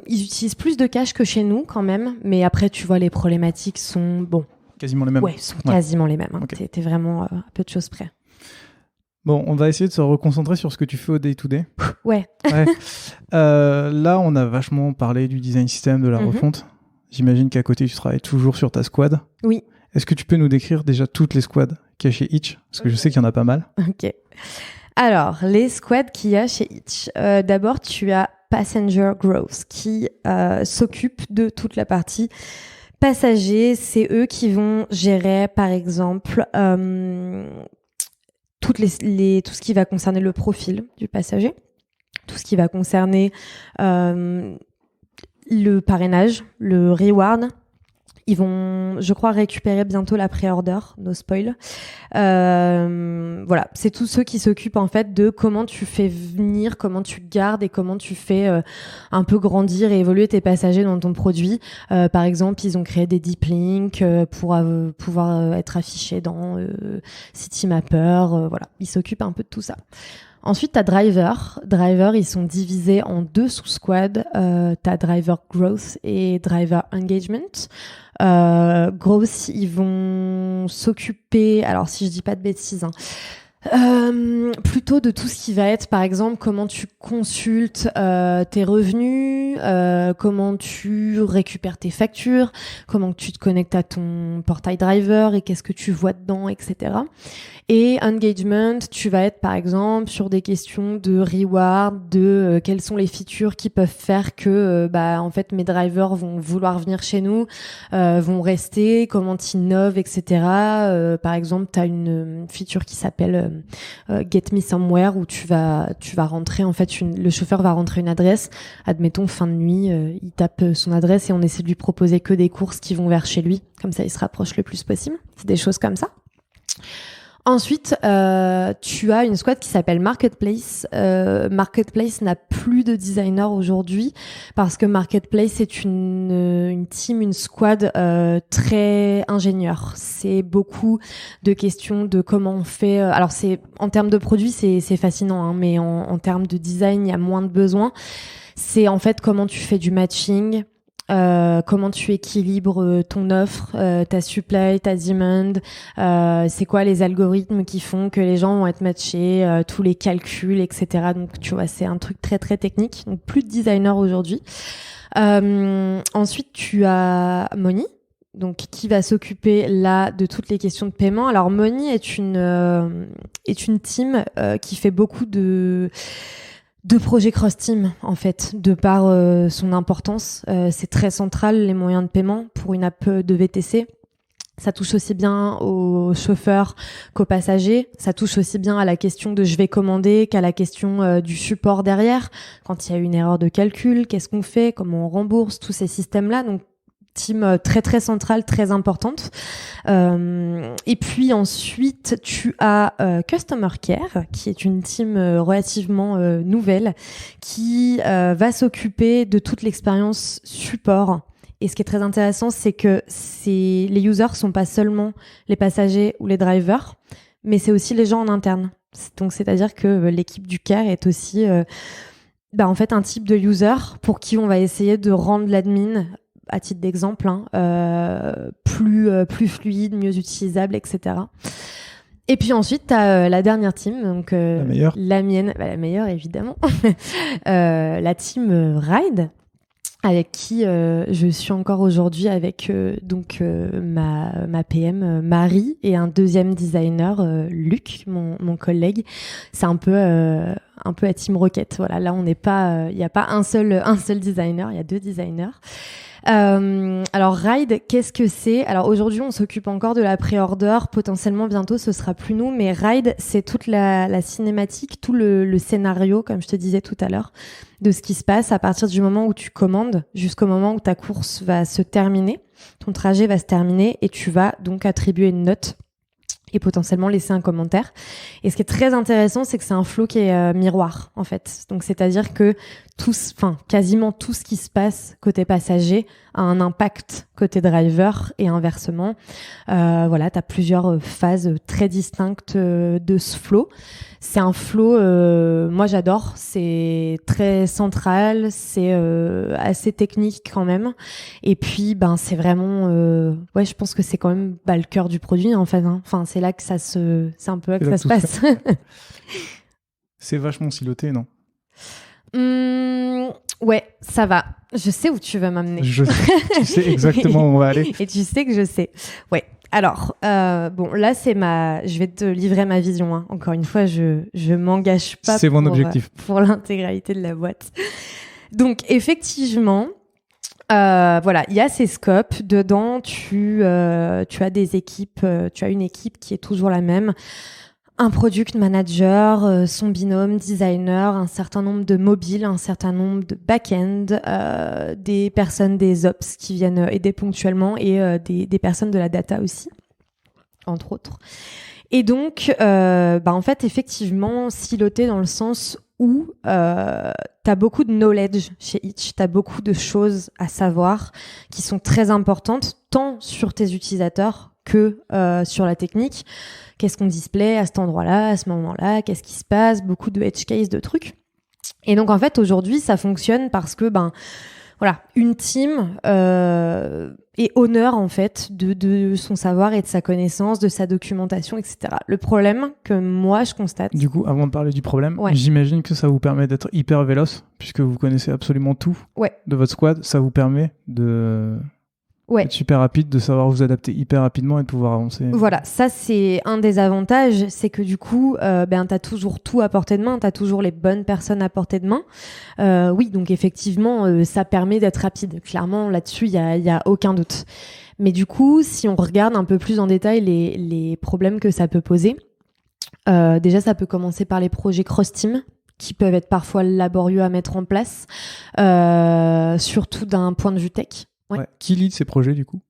Speaker 2: Ils utilisent plus de cache que chez nous, quand même. Mais après, tu vois, les problématiques sont, bon...
Speaker 1: Quasiment les mêmes.
Speaker 2: Ouais, sont quasiment les mêmes. Hein.
Speaker 1: Okay.
Speaker 2: T'es vraiment à peu de choses près.
Speaker 1: Bon, on va essayer de se reconcentrer sur ce que tu fais au day-to-day.
Speaker 2: Ouais.
Speaker 1: Là, on a vachement parlé du design system, de la refonte. J'imagine qu'à côté, tu travailles toujours sur ta squad.
Speaker 2: Oui.
Speaker 1: Est-ce que tu peux nous décrire déjà toutes les squads qu'il y a chez Hitch ? Parce que je sais qu'il y en a pas mal.
Speaker 2: Ok. Alors, les squads qu'il y a chez Hitch. D'abord, tu as Passenger Growth qui s'occupe de toute la partie passagers. C'est eux qui vont gérer, par exemple... tout ce qui va concerner le profil du passager, tout ce qui va concerner le parrainage, le reward. Ils vont, je crois, récupérer bientôt la pré-order, no spoil. Voilà, c'est tous ceux qui s'occupent en fait de comment tu fais venir, comment tu gardes et comment tu fais un peu grandir et évoluer tes passagers dans ton produit. Par exemple, ils ont créé des deep links pour pouvoir être affichés dans Citymapper. Voilà, ils s'occupent un peu de tout ça. Ensuite, t'as Driver. Driver, ils sont divisés en 2 sous-squads. T'as Driver Growth et Driver Engagement. Growth, ils vont s'occuper, alors si je dis pas de bêtises, plutôt de tout ce qui va être, par exemple, comment tu consultes tes revenus, comment tu récupères tes factures, comment tu te connectes à ton portail Driver et qu'est-ce que tu vois dedans, etc. Et engagement, tu vas être par exemple sur des questions de reward, de quelles sont les features qui peuvent faire que en fait mes drivers vont vouloir venir chez nous, vont rester, comment tu innoves, etc. Par exemple, tu as une feature qui s'appelle Get Me Somewhere où tu vas rentrer en fait le chauffeur va rentrer une adresse, admettons fin de nuit, il tape son adresse et on essaie de lui proposer que des courses qui vont vers chez lui, comme ça il se rapproche le plus possible. C'est des choses comme ça. Ensuite, tu as une squad qui s'appelle Marketplace. Marketplace n'a plus de designer aujourd'hui parce que Marketplace est une team, une squad très ingénieur. C'est beaucoup de questions de comment on fait. Alors c'est en termes de produits, c'est fascinant, hein, mais en termes de design, il y a moins de besoins. C'est en fait comment tu fais du matching. Comment tu équilibres ton offre, ta supply, ta demand, c'est quoi les algorithmes qui font que les gens vont être matchés, tous les calculs, etc. Donc tu vois, c'est un truc très très technique. Donc plus de designer aujourd'hui. Ensuite tu as Moni donc qui va s'occuper là de toutes les questions de paiement. Alors Money est une team qui fait beaucoup de projets cross-team, en fait, de par son importance. C'est très central, les moyens de paiement, pour une app de VTC. Ça touche aussi bien aux chauffeurs qu'aux passagers. Ça touche aussi bien à la question de je vais commander qu'à la question du support derrière. Quand il y a une erreur de calcul, qu'est-ce qu'on fait? Comment on rembourse? Tous ces systèmes-là. Donc, team très très centrale, très importante. Et puis ensuite, tu as Customer Care, qui est une team relativement nouvelle, qui va s'occuper de toute l'expérience support. Et ce qui est très intéressant, c'est que les users sont pas seulement les passagers ou les drivers, mais c'est aussi les gens en interne. Donc, c'est-à-dire que l'équipe du care est aussi en fait un type de user pour qui on va essayer de rendre l'admin, à titre d'exemple, plus fluide, mieux utilisable, etc. Et puis ensuite, tu as la dernière team, donc
Speaker 1: la meilleure.
Speaker 2: La mienne, la meilleure évidemment, la team Ride, avec qui je suis encore aujourd'hui avec ma PM Marie et un deuxième designer Luc, mon collègue. C'est un peu la team Rocket. Voilà, là on n'est pas, il n'y a pas un seul designer, il y a 2 designers. Alors Ride, qu'est-ce que c'est? Alors aujourd'hui, on s'occupe encore de la pré-order. Potentiellement bientôt, ce sera plus nous. Mais Ride, c'est toute la cinématique, tout le scénario, comme je te disais tout à l'heure, de ce qui se passe à partir du moment où tu commandes jusqu'au moment où ta course va se terminer. Ton trajet va se terminer et tu vas donc attribuer une note et potentiellement laisser un commentaire. Et ce qui est très intéressant, c'est que c'est un flow qui est miroir, en fait. Donc, c'est-à-dire que quasiment tout ce qui se passe côté passager a un impact côté driver et inversement. Voilà, t'as plusieurs phases très distinctes de ce flow. C'est un flow, moi j'adore, c'est très central, c'est assez technique quand même. Et puis, c'est vraiment, je pense que c'est quand même le cœur du produit en fait. Enfin, c'est là que c'est un peu là que ça se passe.
Speaker 1: C'est vachement siloté, non?
Speaker 2: Ouais, ça va. Je sais où tu vas m'amener.
Speaker 1: Tu sais exactement où on va aller.
Speaker 2: Et tu sais que je sais. Ouais. Alors, là, je vais te livrer ma vision. Hein. Encore une fois, je m'engage pas.
Speaker 1: C'est mon objectif.
Speaker 2: Pour l'intégralité de la boîte. Donc, effectivement, il y a ces scopes. Dedans, tu as des équipes. Tu as une équipe qui est toujours la même. Un product manager, son binôme, designer, un certain nombre de mobiles, un certain nombre de back-end, des personnes des ops qui viennent aider ponctuellement et des personnes de la data aussi, entre autres. Et donc, en fait, effectivement, siloté dans le sens où t'as beaucoup de knowledge chez Hitch, t'as beaucoup de choses à savoir qui sont très importantes, tant sur tes utilisateurs que sur la technique. Qu'est-ce qu'on display à cet endroit-là, à ce moment-là, qu'est-ce qui se passe, beaucoup de edge case, de trucs. Et donc, en fait, aujourd'hui, ça fonctionne parce que, une team est honneur, en fait, de son savoir et de sa connaissance, de sa documentation, etc. Le problème que moi, je constate...
Speaker 1: Du coup, avant de parler du problème, j'imagine que ça vous permet d'être hyper véloce, puisque vous connaissez absolument tout de votre squad. Ça vous permet de... être super rapide, de savoir vous adapter hyper rapidement et de pouvoir avancer.
Speaker 2: Voilà, ça c'est un des avantages, c'est que du coup, t'as toujours tout à portée de main, t'as toujours les bonnes personnes à portée de main. Oui, donc effectivement, ça permet d'être rapide. Clairement, là-dessus, il y a aucun doute. Mais du coup, si on regarde un peu plus en détail les problèmes que ça peut poser, déjà, ça peut commencer par les projets cross-team, qui peuvent être parfois laborieux à mettre en place, surtout d'un point de vue tech. Ouais.
Speaker 1: Qui lead ces projets du coup?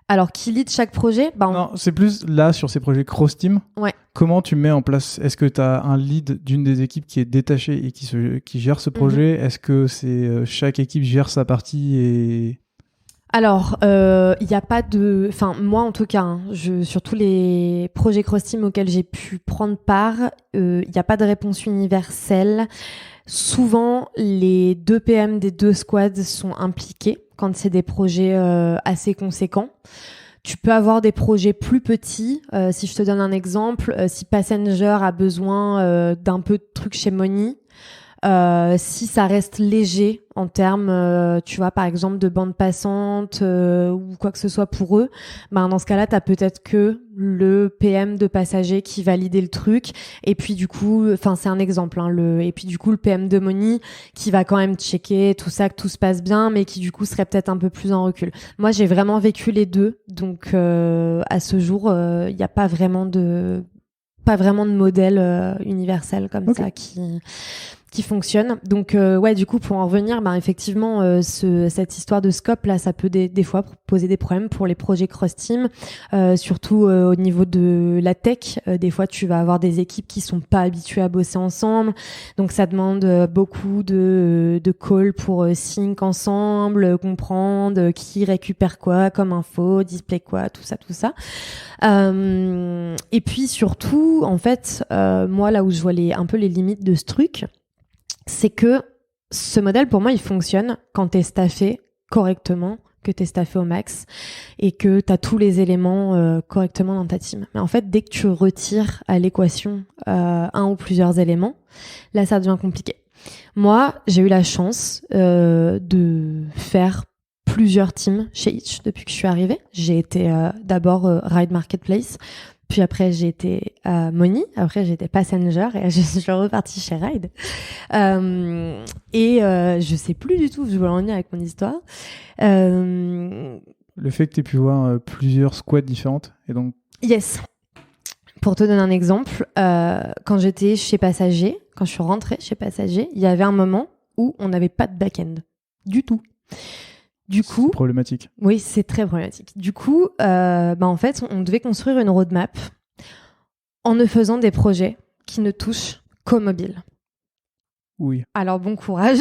Speaker 2: Alors, qui lead chaque projet?
Speaker 1: Non, c'est plus là sur ces projets cross-team.
Speaker 2: Ouais.
Speaker 1: Comment tu mets en place? Est-ce que tu as un lead d'une des équipes qui est détachée et qui gère ce projet? Est-ce que c'est chaque équipe gère sa partie et...
Speaker 2: Alors, il n'y a pas de... Enfin, moi en tout cas, sur tous les projets cross-team auxquels j'ai pu prendre part, il n'y a pas de réponse universelle. Souvent, les 2 PM des 2 squads sont impliqués quand c'est des projets assez conséquents. Tu peux avoir des projets plus petits. Si je te donne un exemple, si Passenger a besoin d'un peu de trucs chez Money, Si ça reste léger en termes, tu vois, par exemple, de bande passante ou quoi que ce soit pour eux, ben dans ce cas-là, t'as peut-être que le PM de passager qui validait le truc. Et puis du coup, enfin c'est un exemple, hein, et puis du coup le PM de Money qui va quand même checker tout ça, que tout se passe bien, mais qui du coup serait peut-être un peu plus en recul. Moi, j'ai vraiment vécu les deux, donc à ce jour, il n'y a pas vraiment de modèle universel comme ça qui fonctionne. Donc ouais, du coup pour en revenir, ben effectivement cette histoire de scope là, ça peut des fois poser des problèmes pour les projets cross team, surtout au niveau de la tech. Des fois tu vas avoir des équipes qui sont pas habituées à bosser ensemble, donc ça demande beaucoup de calls pour sync ensemble, comprendre qui récupère quoi comme info, display quoi, tout ça. Et puis surtout, en fait, moi là où je vois un peu les limites de ce truc, c'est que ce modèle, pour moi, il fonctionne quand t'es staffé correctement, que t'es staffé au max et que t'as tous les éléments correctement dans ta team. Mais en fait, dès que tu retires à l'équation un ou plusieurs éléments, là, ça devient compliqué. Moi, j'ai eu la chance de faire plusieurs teams chez Hitch depuis que je suis arrivée. J'ai été d'abord Ride Marketplace, puis après j'ai été Money, après j'ai été Passenger et je suis repartie chez Ride. Je sais plus du tout où je voulais en venir avec mon histoire.
Speaker 1: Le fait que tu aies pu voir plusieurs squads différentes et donc...
Speaker 2: Yes. Pour te donner un exemple, quand j'étais chez Passager, quand je suis rentrée chez Passager, il y avait un moment où on n'avait pas de back-end du tout. Du coup,
Speaker 1: c'est problématique.
Speaker 2: Oui, c'est très problématique. Du coup, en fait, on devait construire une roadmap en ne faisant des projets qui ne touchent qu'au mobile.
Speaker 1: Oui.
Speaker 2: Alors bon courage,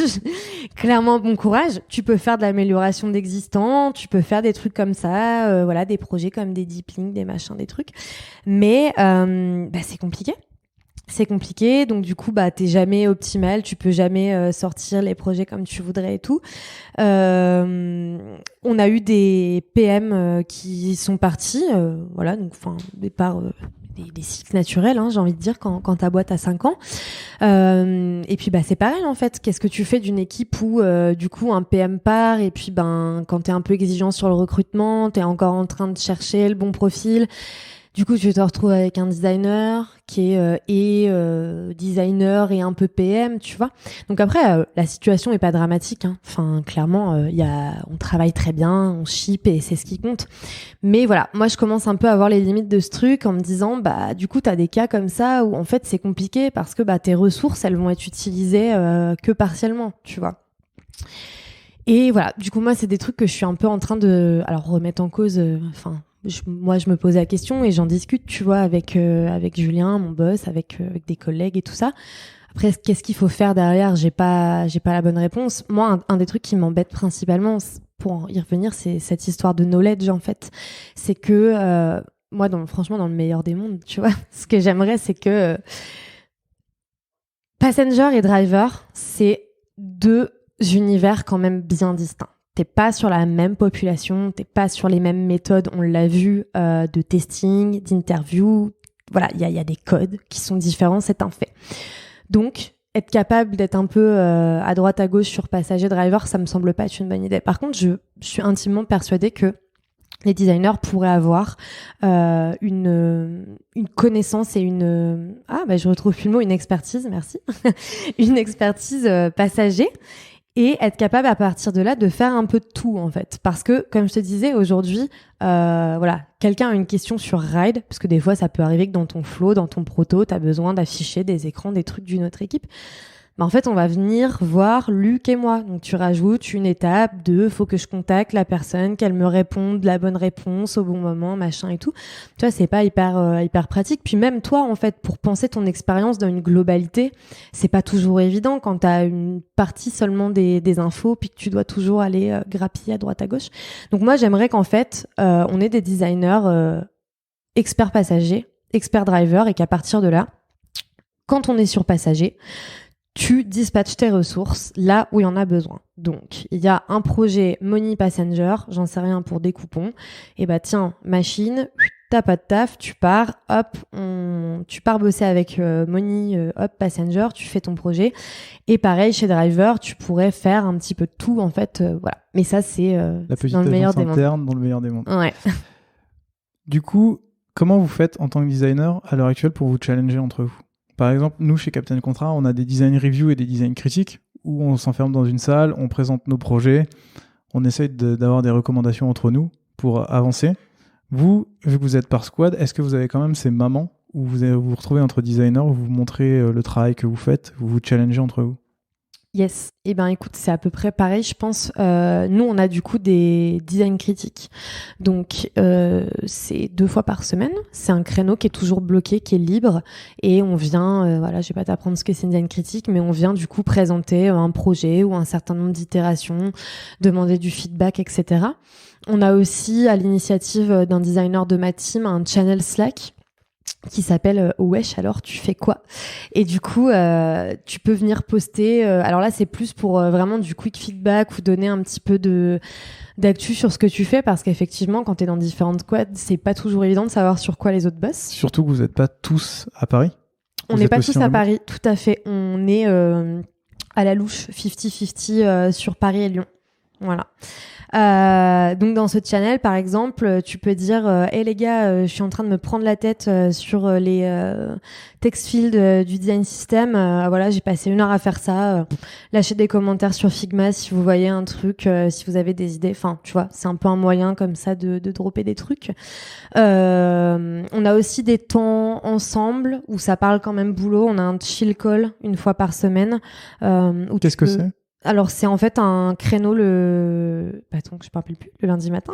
Speaker 2: clairement bon courage. Tu peux faire de l'amélioration d'existants, tu peux faire des trucs comme ça, voilà, des projets comme des deep links, des machins, des trucs. Mais c'est compliqué. C'est compliqué, donc du coup, t'es jamais optimal, tu peux jamais sortir les projets comme tu voudrais et tout. On a eu des PM qui sont partis, voilà, donc enfin départ des cycles naturels, hein, j'ai envie de dire, quand ta boîte a 5 ans. Et puis c'est pareil en fait. Qu'est-ce que tu fais d'une équipe où du coup un PM part et puis quand t'es un peu exigeant sur le recrutement, t'es encore en train de chercher le bon profil. Du coup, tu te retrouves avec un designer qui est designer et un peu PM, tu vois. Donc après, la situation est pas dramatique, hein. Enfin, clairement, on travaille très bien, on ship et c'est ce qui compte. Mais voilà, moi, je commence un peu à voir les limites de ce truc en me disant, du coup, t'as des cas comme ça où en fait, c'est compliqué parce que tes ressources, elles vont être utilisées que partiellement, tu vois. Et voilà, du coup, moi, c'est des trucs que je suis un peu en train de remettre en cause, moi, je me pose la question et j'en discute, tu vois, avec Julien, mon boss, avec des collègues et tout ça. Après, qu'est-ce qu'il faut faire derrière ? J'ai pas la bonne réponse. Moi, un des trucs qui m'embête principalement, pour y revenir, c'est cette histoire de knowledge, en fait. C'est que, moi, franchement, dans le meilleur des mondes, tu vois, ce que j'aimerais, c'est que Passenger et Driver, c'est deux univers quand même bien distincts. T'es pas sur la même population, t'es pas sur les mêmes méthodes, on l'a vu, de testing, d'interview. Voilà, il y a des codes qui sont différents, c'est un fait. Donc, être capable d'être un peu à droite à gauche sur passager driver, ça me semble pas être une bonne idée. Par contre, je suis intimement persuadée que les designers pourraient avoir une connaissance et je retrouve plus le mot, une expertise, merci, une expertise passager. Et être capable à partir de là de faire un peu de tout en fait, parce que comme je te disais aujourd'hui, quelqu'un a une question sur Ride, parce que des fois ça peut arriver que dans ton flow, dans ton proto, t'as besoin d'afficher des écrans, des trucs d'une autre équipe. En fait, on va venir voir Luc et moi. Donc, tu rajoutes une étape de faut que je contacte la personne, qu'elle me réponde la bonne réponse au bon moment, machin et tout. Tu vois, c'est pas hyper pratique. Puis même toi, en fait, pour penser ton expérience dans une globalité, c'est pas toujours évident quand t'as une partie seulement des infos puis que tu dois toujours aller grappiller à droite à gauche. Donc, moi, j'aimerais qu'en fait, on ait des designers experts passagers, experts drivers et qu'à partir de là, quand on est sur passager, tu dispatches tes ressources là où il y en a besoin. Donc, il y a un projet Money Passenger, j'en sais rien pour des coupons. Et tiens, machine, t'as pas de taf, tu pars, hop, tu pars bosser avec Moni, hop, Passenger, tu fais ton projet. Et pareil, chez Driver, tu pourrais faire un petit peu de tout, en fait, voilà. Mais ça, c'est
Speaker 1: La petite
Speaker 2: dans le meilleur des mondes.
Speaker 1: interne, dans le meilleur des mondes.
Speaker 2: Ouais.
Speaker 1: Du coup, comment vous faites en tant que designer à l'heure actuelle pour vous challenger entre vous? Par exemple, nous, chez Captain Contrat, on a des design reviews et des design critiques où on s'enferme dans une salle, on présente nos projets, on essaye d'avoir des recommandations entre nous pour avancer. Vous, vu que vous êtes par squad, est-ce que vous avez quand même ces moments où vous retrouvez entre designers, où vous montrez le travail que vous faites, vous vous challengez entre vous?
Speaker 2: Yes. Eh ben, écoute, c'est à peu près pareil, je pense. Nous, on a du coup des design critiques. Donc, c'est 2 fois par semaine. C'est un créneau qui est toujours bloqué, qui est libre. Et on vient, voilà, je vais pas t'apprendre ce que c'est une design critique, mais on vient du coup présenter un projet ou un certain nombre d'itérations, demander du feedback, etc. On a aussi, à l'initiative d'un designer de ma team, un channel Slack qui s'appelle Wesh, alors tu fais quoi? Et du coup, tu peux venir poster. Alors là, c'est plus pour vraiment du quick feedback ou donner un petit peu d'actu sur ce que tu fais, parce qu'effectivement, quand tu es dans différentes squads, c'est pas toujours évident de savoir sur quoi les autres bossent.
Speaker 1: Surtout que vous n'êtes pas tous à Paris.
Speaker 2: On n'est pas tous à Paris, tout à fait. On est à la louche, 50-50 sur Paris et Lyon. Voilà. Donc dans ce channel, par exemple, tu peux dire hey les gars, je suis en train de me prendre la tête sur les text fields du design system. Voilà, j'ai passé 1 heure à faire ça. Lâchez des commentaires sur Figma si vous voyez un truc, si vous avez des idées. Enfin, tu vois, c'est un peu un moyen comme ça de dropper des trucs. On a aussi des temps ensemble où ça parle quand même boulot. On a un chill call 1 fois par semaine.
Speaker 1: Qu'est-ce que c'est?
Speaker 2: Alors, c'est en fait un créneau attends, je ne me rappelle plus, le lundi matin.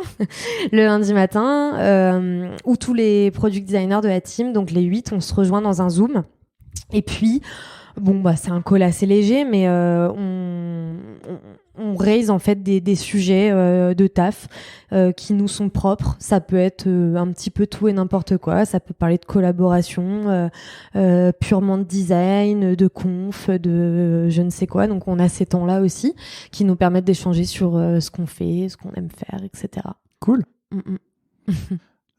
Speaker 2: Le lundi matin, où tous les product designers de la team, donc les 8, on se rejoint dans un Zoom. Et puis, bon, c'est un call assez léger, mais on raise en fait des sujets de taf qui nous sont propres. Ça peut être un petit peu tout et n'importe quoi. Ça peut parler de collaboration, purement de design, de conf, de je ne sais quoi. Donc on a ces temps-là aussi qui nous permettent d'échanger sur ce qu'on fait, ce qu'on aime faire, etc.
Speaker 1: Cool.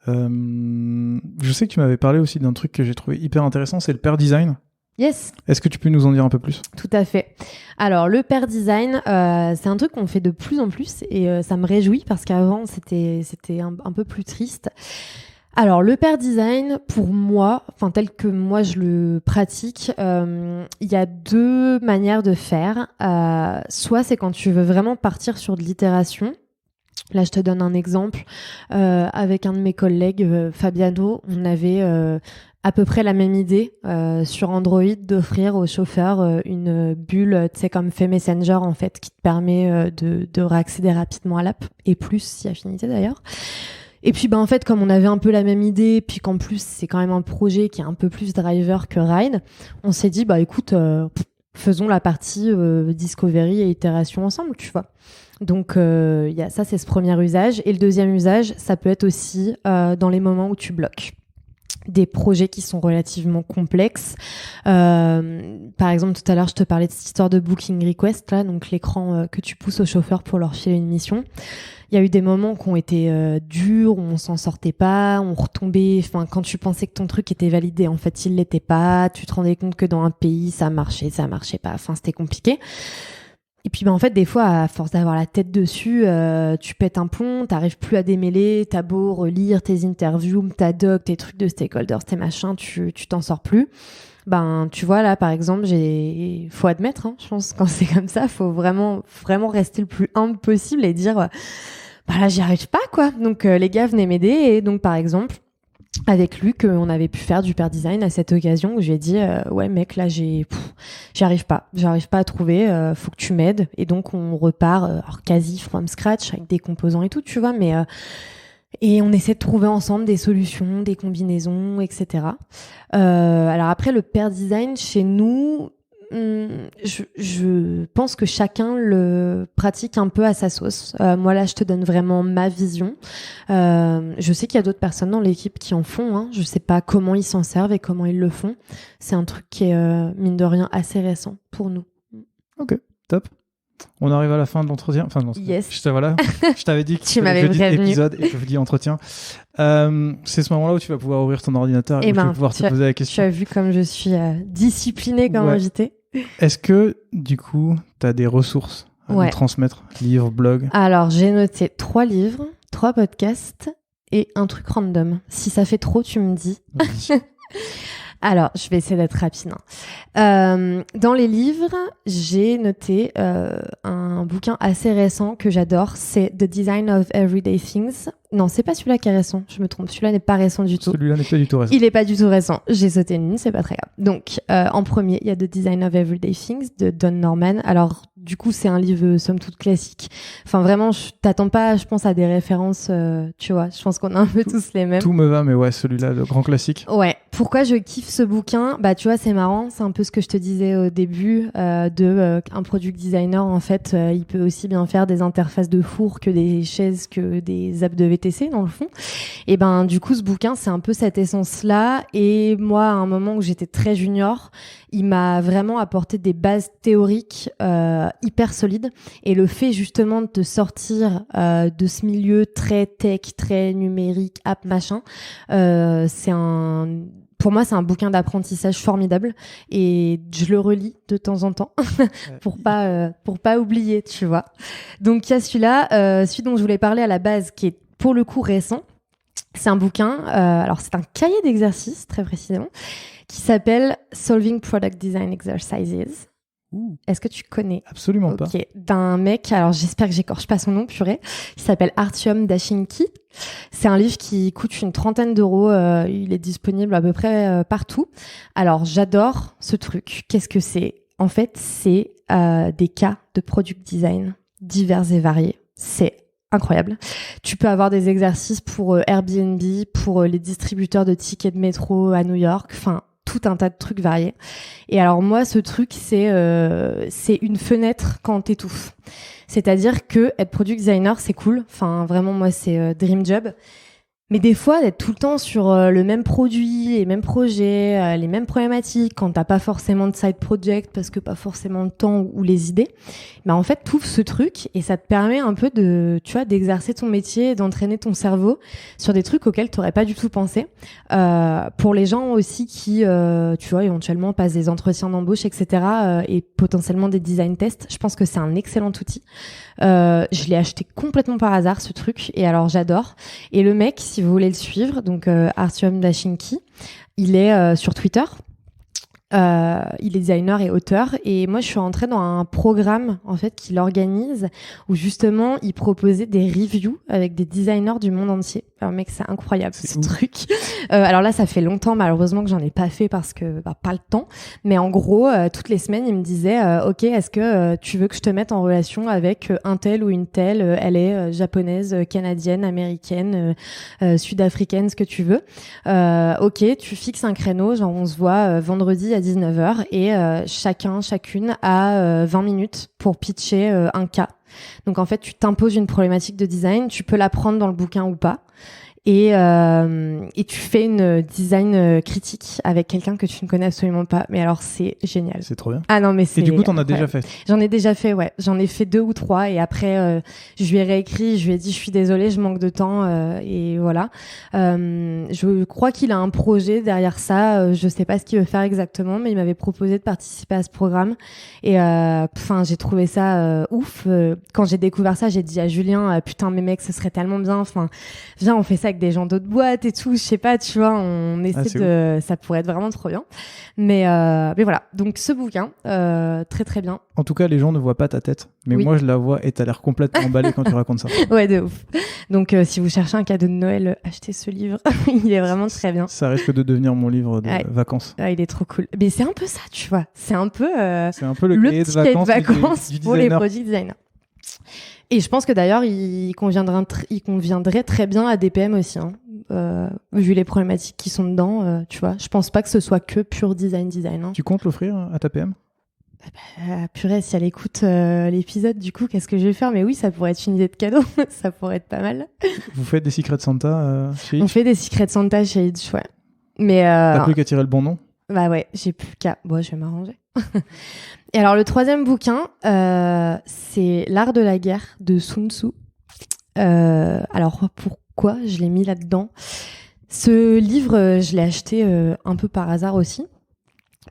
Speaker 1: Je sais que tu m'avais parlé aussi d'un truc que j'ai trouvé hyper intéressant, c'est le pair design.
Speaker 2: Yes.
Speaker 1: Est-ce que tu peux nous en dire un peu plus?
Speaker 2: Tout à fait. Alors, le pair design, c'est un truc qu'on fait de plus en plus et ça me réjouit parce qu'avant, c'était un peu plus triste. Alors, le pair design, pour moi, tel que moi je le pratique, il y a 2 manières de faire. Soit c'est quand tu veux vraiment partir sur de l'itération. Là, je te donne un exemple. Avec un de mes collègues, Fabiano, on avait à peu près la même idée sur Android d'offrir aux chauffeurs une bulle, tu sais, comme fait Messenger en fait, qui te permet de réaccéder rapidement à l'app, et plus si affinité d'ailleurs. Et puis en fait, comme on avait un peu la même idée, puis qu'en plus c'est quand même un projet qui est un peu plus driver que ride, on s'est dit écoute, faisons la partie discovery et itération ensemble, tu vois. Donc ça, c'est ce premier usage. Et le deuxième usage, ça peut être aussi dans les moments où tu bloques des projets qui sont relativement complexes. Par exemple, tout à l'heure, je te parlais de cette histoire de booking request, là, donc l'écran que tu pousses aux chauffeurs pour leur filer une mission. Il y a eu des moments qui ont été durs, où on s'en sortait pas, on retombait, quand tu pensais que ton truc était validé, en fait, il l'était pas, tu te rendais compte que dans un pays, ça marchait pas, c'était compliqué. Et puis en fait, des fois, à force d'avoir la tête dessus, tu pètes un plomb, t'arrives plus à démêler, t'as beau relire tes interviews, ta doc, tes trucs de stakeholders, tes machins, tu t'en sors plus. Tu vois, là, par exemple, faut admettre, je pense, quand c'est comme ça, faut vraiment rester le plus humble possible et dire, là, j'y arrive pas, quoi. Donc, les gars venaient m'aider. Et donc, par exemple, avec Luc, on avait pu faire du pair design à cette occasion où j'ai dit ouais mec, là j'y arrive pas à trouver, faut que tu m'aides. Et donc on repart alors quasi from scratch avec des composants et tout, tu vois, mais et on essaie de trouver ensemble des solutions, des combinaisons, etc. Alors après, le pair design chez nous, je pense que chacun le pratique un peu à sa sauce. Moi là, je te donne vraiment ma vision. Je sais qu'il y a d'autres personnes dans l'équipe qui en font. Je sais pas comment ils s'en servent et comment ils le font. C'est un truc qui est mine de rien assez récent pour nous.
Speaker 1: Ok, top. On arrive à la fin de l'entretien. Enfin, non,
Speaker 2: Yes.
Speaker 1: Je t'avais dit que
Speaker 2: Tu m'avais
Speaker 1: je dis
Speaker 2: prévenu.
Speaker 1: épisode et que je dis entretien. C'est ce moment-là où tu vas pouvoir ouvrir ton ordinateur et où tu vas pouvoir te poser la
Speaker 2: Tu
Speaker 1: question.
Speaker 2: as vu comme je suis disciplinée comme invitée.
Speaker 1: Est-ce que, du coup, tu as des ressources à nous transmettre? Livres, blogs?
Speaker 2: Alors, j'ai noté 3 livres, 3 podcasts et un truc random. Si ça fait trop, tu me dis. Alors, je vais essayer d'être rapide. Dans les livres, j'ai noté un bouquin assez récent que j'adore. C'est The Design of Everyday Things. Non, c'est pas celui-là qui est récent. Je me trompe. Celui-là n'est pas récent du tout.
Speaker 1: Celui-là n'est pas du tout récent.
Speaker 2: Il n'est pas du tout récent. J'ai sauté une ligne, c'est pas très grave. Donc, en premier, il y a The Design of Everyday Things de Don Norman. Alors, du coup, c'est un livre somme toute classique. Enfin, vraiment, t'attends pas, je pense, à des références, tu vois. Je pense qu'on a un peu tous les mêmes.
Speaker 1: Tout me va, mais ouais, celui-là, le grand classique.
Speaker 2: Ouais. Pourquoi je kiffe ce bouquin? Bah, tu vois, c'est marrant. C'est un peu ce que je te disais au début, un product designer, en fait, il peut aussi bien faire des interfaces de four que des chaises, que des apps de VTC, dans le fond. Et ben, du coup, ce bouquin, c'est un peu cette essence-là. Et moi, à un moment où j'étais très junior, il m'a vraiment apporté des bases théoriques hyper solides. Et le fait, justement, de te sortir de ce milieu très tech, très numérique, app, machin, pour moi, c'est un bouquin d'apprentissage formidable et je le relis de temps en temps pour pas oublier, tu vois. Donc, il y a celui-là, celui dont je voulais parler à la base, qui est pour le coup récent. C'est un bouquin, alors c'est un cahier d'exercices, très précisément, qui s'appelle Solving Product Design Exercises. Est-ce que tu connais?
Speaker 1: Absolument pas.
Speaker 2: D'un mec, alors j'espère que j'écorche pas son nom, purée, qui s'appelle Artyom Dashinki. C'est un livre qui coûte une 30aine d'euros. Il est disponible à peu près partout. Alors j'adore ce truc. Qu'est-ce que c'est? En fait, c'est des cas de product design divers et variés. C'est incroyable. Tu peux avoir des exercices pour Airbnb, pour les distributeurs de tickets de métro à New York. Enfin, tout un tas de trucs variés. Et alors moi, ce truc, c'est une fenêtre quand t'étouffes. C'est-à-dire que être product designer, c'est cool. Enfin, vraiment, moi, c'est dream job. Mais des fois, d'être tout le temps sur le même produit, les mêmes projets, les mêmes problématiques, quand t'as pas forcément de side project parce que pas forcément le temps ou les idées, bah en fait, t'ouvres ce truc et ça te permet un peu d'exercer ton métier, d'entraîner ton cerveau sur des trucs auxquels t'aurais pas du tout pensé. Pour les gens aussi qui, tu vois, éventuellement passent des entretiens d'embauche, etc., et potentiellement des design tests, je pense que c'est un excellent outil. Je l'ai acheté complètement par hasard, ce truc, et alors j'adore. Et le mec, si vous voulez le suivre, donc Artyom Dashinki, il est sur Twitter. Il est designer et auteur, et moi je suis rentrée dans un programme en fait qu'il organise où justement il proposait des reviews avec des designers du monde entier. Alors mec, c'est incroyable ce truc. Alors là, ça fait longtemps malheureusement que j'en ai pas fait parce que pas le temps, mais en gros toutes les semaines il me disait ok, est-ce que tu veux que je te mette en relation avec un tel ou une telle, elle est japonaise, canadienne, américaine, sud-africaine, ce que tu veux. Ok, tu fixes un créneau, genre on se voit vendredi à 19h et chacune a 20 minutes pour pitcher un cas. Donc en fait, tu t'imposes une problématique de design, tu peux la prendre dans le bouquin ou pas. Et tu fais une design critique avec quelqu'un que tu ne connais absolument pas. Mais alors, c'est génial.
Speaker 1: C'est trop bien.
Speaker 2: Ah non, mais c'est...
Speaker 1: Et du coup, t'en as déjà fait?
Speaker 2: J'en ai déjà fait, ouais. J'en ai fait 2 ou 3. Et après, je lui ai réécrit. Je lui ai dit, je suis désolée, je manque de temps. Et voilà. Je crois qu'il a un projet derrière ça. Je sais pas ce qu'il veut faire exactement, mais il m'avait proposé de participer à ce programme. Et j'ai trouvé ça ouf. Quand j'ai découvert ça, j'ai dit à Julien, putain, mais mec, ce serait tellement bien. Enfin, viens, on fait ça avec des gens d'autres boîtes et tout, je sais pas, tu vois, on essaie de... Ça pourrait être vraiment trop bien. Mais voilà, donc ce bouquin, très très bien.
Speaker 1: En tout cas, les gens ne voient pas ta tête, mais moi je la vois et t'as l'air complètement emballé quand tu racontes ça.
Speaker 2: Ouais, de ouf. Donc si vous cherchez un cadeau de Noël, achetez ce livre, il est vraiment très bien.
Speaker 1: Ça risque de devenir mon livre de vacances.
Speaker 2: Il est trop cool. Mais c'est un peu ça, tu vois, c'est un peu
Speaker 1: le
Speaker 2: petit cahier de vacances
Speaker 1: du
Speaker 2: pour les product designers. Et je pense que d'ailleurs, il conviendrait très bien à DPM aussi, hein. Vu les problématiques qui sont dedans, tu vois. Je pense pas que ce soit que pur design. Hein.
Speaker 1: Tu comptes l'offrir à ta PM?
Speaker 2: Purée, si elle écoute l'épisode, du coup, qu'est-ce que je vais faire? Mais oui, ça pourrait être une idée de cadeau. Ça pourrait être pas mal.
Speaker 1: Vous faites des Secrets Santa chez Hitch?
Speaker 2: On fait des Secrets Santa chez Hitch, ouais. Mais
Speaker 1: t'as plus qu'à tirer le bon nom?
Speaker 2: Bah ouais, j'ai plus qu'à... Bon, je vais m'arranger. Et alors, le troisième bouquin, c'est L'art de la guerre de Sun Tzu. Alors, pourquoi je l'ai mis là-dedans ? Ce livre, je l'ai acheté un peu par hasard aussi,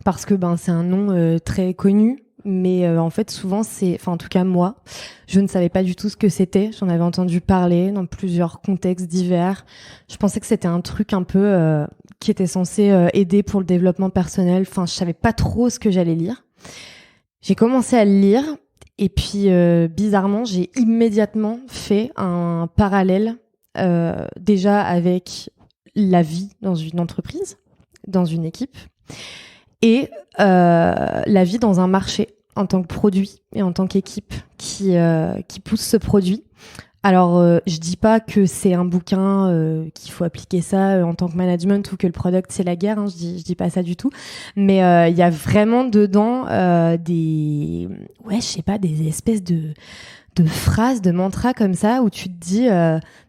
Speaker 2: parce que c'est un nom très connu, mais en fait, souvent, en tout cas, moi, je ne savais pas du tout ce que c'était. J'en avais entendu parler dans plusieurs contextes divers. Je pensais que c'était un truc un peu qui était censé aider pour le développement personnel. Enfin, je savais pas trop ce que j'allais lire. J'ai commencé à le lire et puis bizarrement, j'ai immédiatement fait un parallèle déjà avec la vie dans une entreprise, dans une équipe et la vie dans un marché en tant que produit et en tant qu'équipe qui pousse ce produit. Alors, je dis pas que c'est un bouquin qu'il faut appliquer ça en tant que management ou que le product c'est la guerre. Hein, je dis pas ça du tout. Mais il y a vraiment dedans des espèces de phrases, de mantras comme ça où tu te dis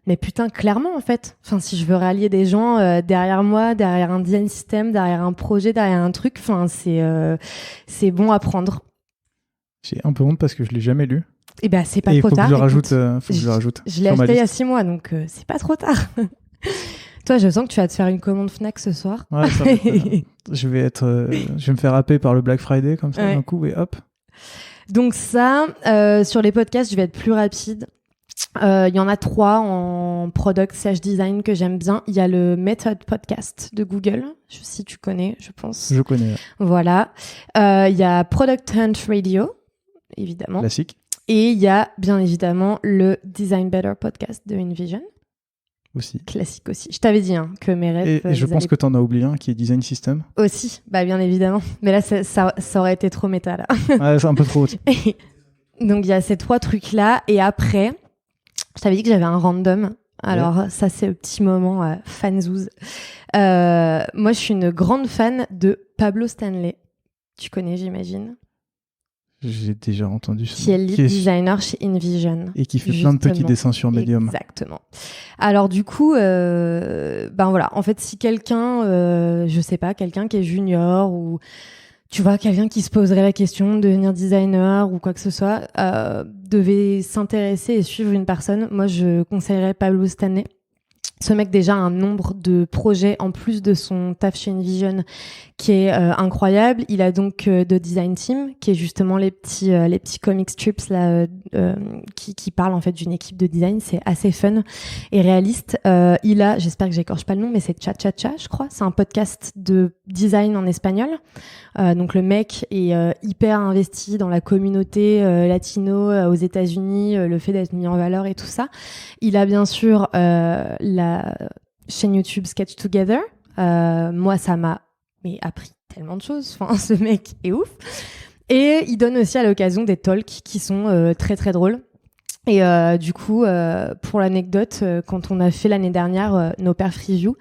Speaker 2: mais putain clairement en fait. Enfin, si je veux rallier des gens derrière moi, derrière un design system, derrière un projet, derrière un truc, enfin c'est bon à prendre.
Speaker 1: J'ai un peu honte parce que je l'ai jamais lu.
Speaker 2: Et c'est pas trop tard.
Speaker 1: Faut que je le rajoute.
Speaker 2: Je l'ai acheté il y a 6 mois, donc c'est pas trop tard. Toi, je sens que tu vas te faire une commande Fnac ce soir.
Speaker 1: Ouais, ça va être, je vais me faire happer par le Black Friday comme ça d'un coup et hop.
Speaker 2: Donc ça, sur les podcasts, je vais être plus rapide. Il y en a 3 en product/design que j'aime bien. Il y a le Method Podcast de Google, si tu connais, je pense.
Speaker 1: Je connais. Ouais.
Speaker 2: Voilà. Il y a Product Hunt Radio, évidemment.
Speaker 1: Classique.
Speaker 2: Et il y a bien évidemment le Design Better podcast de InVision.
Speaker 1: Aussi.
Speaker 2: Classique aussi. Je t'avais dit que mes rêves...
Speaker 1: Et je pense que t'en as oublié un qui est Design System.
Speaker 2: Aussi, bien évidemment. Mais là, ça aurait été trop méta, là.
Speaker 1: Ouais, c'est un peu trop.
Speaker 2: Donc, il y a ces 3 trucs-là. Et après, je t'avais dit que j'avais un random. Alors, ça, c'est le petit moment fanzouz. Moi, je suis une grande fan de Pablo Stanley. Tu connais, j'imagine.
Speaker 1: J'ai déjà entendu ça.
Speaker 2: Qui est lead designer chez InVision.
Speaker 1: Et qui fait plein de petits dessins sur Medium.
Speaker 2: Exactement. Alors du coup, voilà. En fait, si quelqu'un, je sais pas, quelqu'un qui est junior ou tu vois, quelqu'un qui se poserait la question de devenir designer ou quoi que ce soit, devait s'intéresser et suivre une personne, moi je conseillerais Pablo Stanley. Ce mec déjà a un nombre de projets en plus de son taf chez InVision qui est incroyable. Il a donc The Design Team, qui est justement les petits comic strips là qui parlent en fait d'une équipe de design. C'est assez fun et réaliste. Il a, j'espère que j'écorche pas le nom, mais c'est Cha Cha Cha, je crois. C'est un podcast de design en espagnol. Donc le mec est hyper investi dans la communauté latino aux États-Unis, le fait d'être mis en valeur et tout ça. Il a bien sûr la chaîne YouTube Sketch Together. Moi, ça m'a appris tellement de choses. Enfin, ce mec est ouf. Et il donne aussi à l'occasion des talks qui sont très très drôles. Et du coup, pour l'anecdote, quand on a fait l'année dernière nos perf review,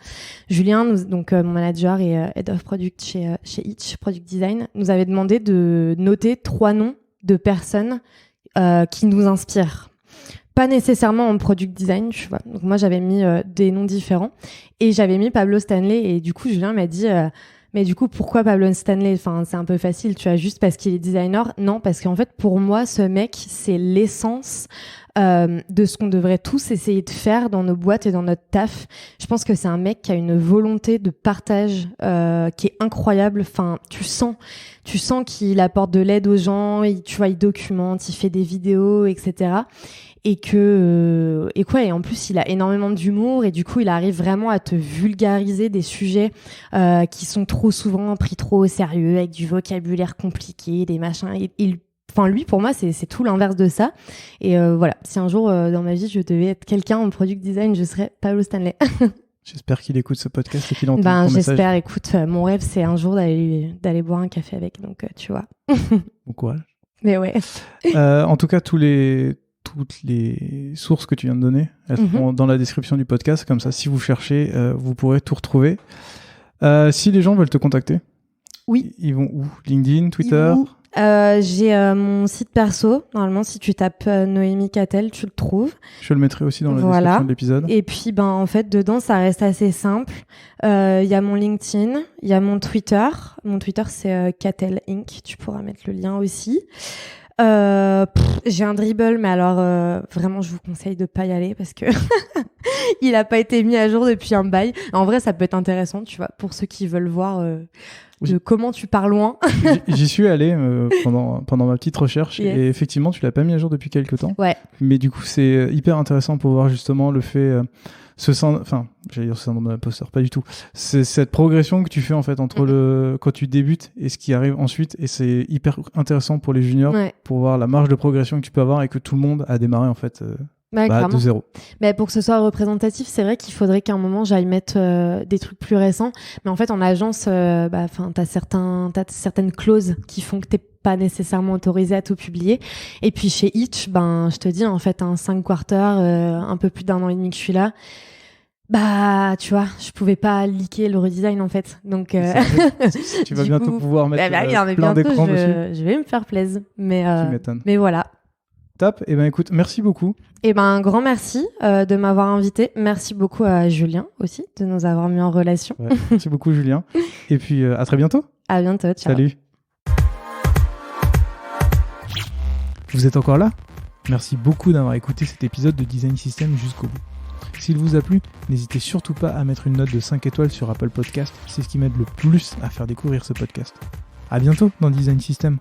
Speaker 2: Julien, donc mon manager et head of product chez Itch Product Design, nous avait demandé de noter 3 noms de personnes qui nous inspirent. Pas nécessairement en product design, tu vois. Donc moi, j'avais mis des noms différents et j'avais mis Pablo Stanley et du coup, Julien m'a dit mais du coup, pourquoi Pablo Stanley ? Enfin, c'est un peu facile, tu vois, juste parce qu'il est designer. Non, parce qu'en fait, pour moi, ce mec, c'est l'essence de ce qu'on devrait tous essayer de faire dans nos boîtes et dans notre taf. Je pense que c'est un mec qui a une volonté de partage qui est incroyable. Enfin, tu sens qu'il apporte de l'aide aux gens, il documente, il fait des vidéos, etc. Et en plus il a énormément d'humour et du coup il arrive vraiment à te vulgariser des sujets qui sont trop souvent pris trop au sérieux avec du vocabulaire compliqué, des machins. Lui pour moi c'est tout l'inverse de ça. Et voilà, si un jour dans ma vie je devais être quelqu'un en product design, je serais Pablo Stanley.
Speaker 1: J'espère qu'il écoute ce podcast et qu'il entend ton message.
Speaker 2: J'espère. Écoute, mon rêve c'est un jour d'aller boire un café avec, donc tu vois.
Speaker 1: Bon courage.
Speaker 2: Mais ouais.
Speaker 1: En tout cas, toutes les sources que tu viens de donner, elles seront dans la description du podcast. Comme ça, si vous cherchez, vous pourrez tout retrouver. Si les gens veulent te contacter,
Speaker 2: oui.
Speaker 1: Ils vont où ? LinkedIn, Twitter ?
Speaker 2: J'ai mon site perso. Normalement, si tu tapes Noémie Cattel, tu le trouves.
Speaker 1: Je le mettrai aussi dans la description de l'épisode.
Speaker 2: Et puis, en fait, dedans, ça reste assez simple. Il y a mon LinkedIn, il y a mon Twitter. Mon Twitter, c'est Cattel Inc. Tu pourras mettre le lien aussi. J'ai un Dribbble, mais alors vraiment, je vous conseille de pas y aller parce que il a pas été mis à jour depuis un bail. En vrai, ça peut être intéressant, tu vois, pour ceux qui veulent voir de comment tu pars loin.
Speaker 1: J'y suis allé pendant ma petite recherche et effectivement, tu l'as pas mis à jour depuis quelques temps.
Speaker 2: Ouais.
Speaker 1: Mais du coup, c'est hyper intéressant pour voir justement le fait, j'allais dire ce syndrome de l'imposteur, pas du tout. C'est cette progression que tu fais en fait entre quand tu débutes et ce qui arrive ensuite, et c'est hyper intéressant pour les juniors pour voir la marge de progression que tu peux avoir et que tout le monde a démarré en fait. De zéro.
Speaker 2: Mais pour que ce soit représentatif, c'est vrai qu'il faudrait qu'à un moment j'aille mettre des trucs plus récents. Mais en fait, en agence, t'as certaines clauses qui font que t'es pas nécessairement autorisé à tout publier. Et puis chez Itch, je te dis en fait, 5 quarters, un peu plus d'1 an et demi que je suis là. Tu vois, je pouvais pas leaker le redesign en fait. Donc
Speaker 1: tu vas bientôt pouvoir mettre plein d'écrans dessus.
Speaker 2: Je vais me faire plaisir.
Speaker 1: Tu m'étonnes.
Speaker 2: Mais voilà.
Speaker 1: Top. Et écoute, merci beaucoup.
Speaker 2: Un grand merci de m'avoir invité. Merci beaucoup à Julien aussi de nous avoir mis en relation.
Speaker 1: Ouais, merci beaucoup Julien. Et puis à très bientôt.
Speaker 2: À bientôt. Ciao.
Speaker 1: Salut. Vous êtes encore là ? Merci beaucoup d'avoir écouté cet épisode de Design System jusqu'au bout. S'il vous a plu, n'hésitez surtout pas à mettre une note de 5 étoiles sur Apple Podcast. C'est ce qui m'aide le plus à faire découvrir ce podcast. À bientôt dans Design System.